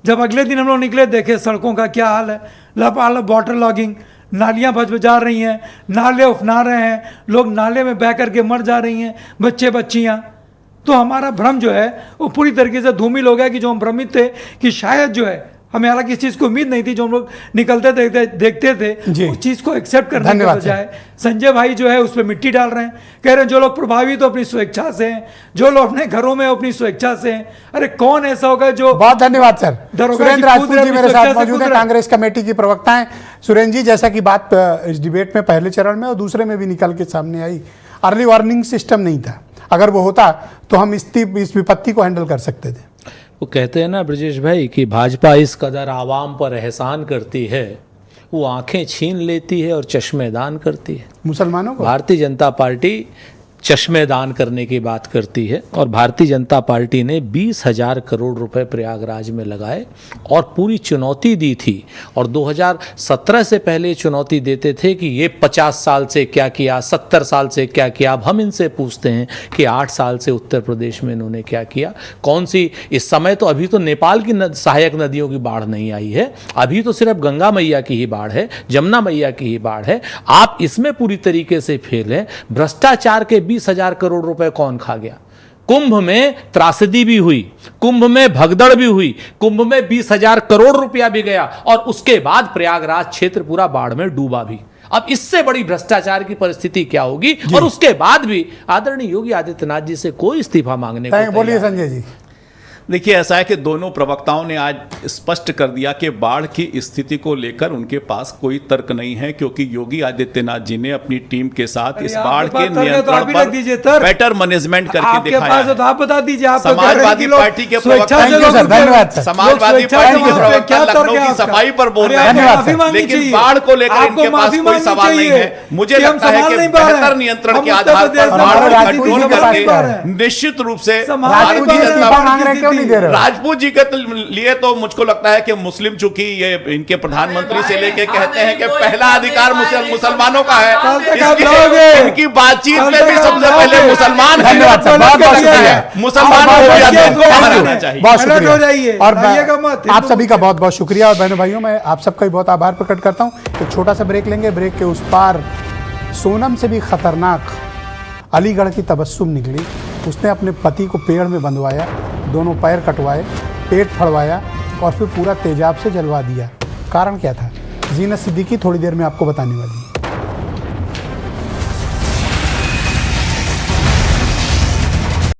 जब अगले दिन हम लोग निकले, देखे सड़कों का क्या हाल है, लबालब वाटर लॉगिंग, नालियाँ बजा रही हैं, नाले उफना रहे हैं, लोग नाले में बह करके मर जा रही हैं, बच्चे बच्चियाँ। तो हमारा भ्रम जो है वो पूरी तरीके से धूमिल हो गया कि जो हम भ्रमित थे कि शायद जो है, हमें हालांकि इस चीज़ को उम्मीद नहीं थी, जो हम लोग निकलते देखते थे उस चीज़ को एक्सेप्ट करने के बजाय संजय भाई जो है उस पर मिट्टी डाल रहे हैं। कह रहे हैं जो लोग प्रभावित तो अपनी स्वेच्छा से हैं, जो लोग अपने घरों में अपनी स्वेच्छा से हैं। अरे कौन ऐसा होगा जो। बहुत धन्यवाद सर। सुरेंद्र राजपूत जी मेरे साथ मौजूद है, कांग्रेस कमेटी की प्रवक्ता हैं। सुरेंद्र जी, जैसा कि बात इस डिबेट में पहले चरण में और दूसरे में भी निकल के सामने आई, अर्ली वार्निंग सिस्टम नहीं था, अगर वो होता तो हम इस विपत्ति को हैंडल कर सकते थे। वो कहते हैं ना ब्रजेश भाई कि भाजपा इस कदर आवाम पर एहसान करती है, वो आंखें छीन लेती है और चश्मेदान करती है। मुसलमानों को भारतीय जनता पार्टी चश्मेदान करने की बात करती है और भारतीय जनता पार्टी ने 20,000 करोड़ रुपए प्रयागराज में लगाए और पूरी चुनौती दी थी। और 2017 से पहले चुनौती देते थे कि ये 50 साल से क्या किया, 70 साल से क्या किया। अब हम इनसे पूछते हैं कि 8 साल से उत्तर प्रदेश में इन्होंने क्या किया, कौन सी। इस समय तो अभी तो नेपाल की सहायक नदियों की बाढ़ नहीं आई है, अभी तो सिर्फ गंगा मैया की ही बाढ़ है, जमुना मैया की ही बाढ़ है। आप इसमें पूरी तरीके से फेल हैं। भ्रष्टाचार के 20,000 करोड़ रुपए कौन खा गया? कुंभ में त्रासदी भी हुई, कुंभ में भगदड़ भी हुई, कुंभ में 20,000 करोड़ रुपया भी गया और उसके बाद प्रयागराज क्षेत्र पूरा बाढ़ में डूबा भी। अब इससे बड़ी भ्रष्टाचार की परिस्थिति क्या होगी? और उसके बाद भी आदरणीय योगी आदित्यनाथ जी से कोई इस्तीफा मांगने को। बोलिए संजय जी। देखिए, ऐसा है कि दोनों प्रवक्ताओं ने आज स्पष्ट कर दिया कि बाढ़ की स्थिति को लेकर उनके पास कोई तर्क नहीं है, क्योंकि योगी आदित्यनाथ जी ने अपनी टीम के साथ इस बाढ़ के नियंत्रण पर बेटर मैनेजमेंट करके दिखाया है। आप बता दीजिए। समाजवादी पार्टी के प्रवक्ता समाजवादी पार्टी के प्रवक्ता लखनऊ की सफाई पर बोल रहे हैं, लेकिन बाढ़ को लेकर इनके पास कोई सवाल नहीं है। मुझे लगता है कि बेहतर नियंत्रण के आधार पर बाढ़ को कंट्रोल करके निश्चित रूप से भारतीय जनता पार्टी नहीं दे रहे हो? राजपूत जी के लिए तो मुझको लगता है कि मुस्लिम, चूंकि ये इनके प्रधानमंत्री से लेके कहते हैं कि पहला अधिकार मुसलमानों का है, इसलिए इनकी बातचीत में भी सबसे पहले मुसलमान है। धन्यवाद सर, बहुत बहुत शुक्रिया। मुसलमानों को रहना चाहिए। बहुत अलर्ट हो शुक्रिया। जाइए, और आइएगा मत, आप सभी का बहुत बहुत शुक्रिया। और बहनों भाइयों, मैं आप सबका भी बहुत आभार प्रकट करता हूँ। एक छोटा सा ब्रेक लेंगे। ब्रेक के उस पार सोनम से भी खतरनाक अलीगढ़ की तबस्सुम निकली। उसने अपने पति को पेड़ में बंधवाया, दोनों पैर कटवाए, पेट फड़वाया और फिर पूरा तेजाब से जलवा दिया। कारण क्या था? जीनत सिद्दीकी थोड़ी देर में आपको बताने वाली है।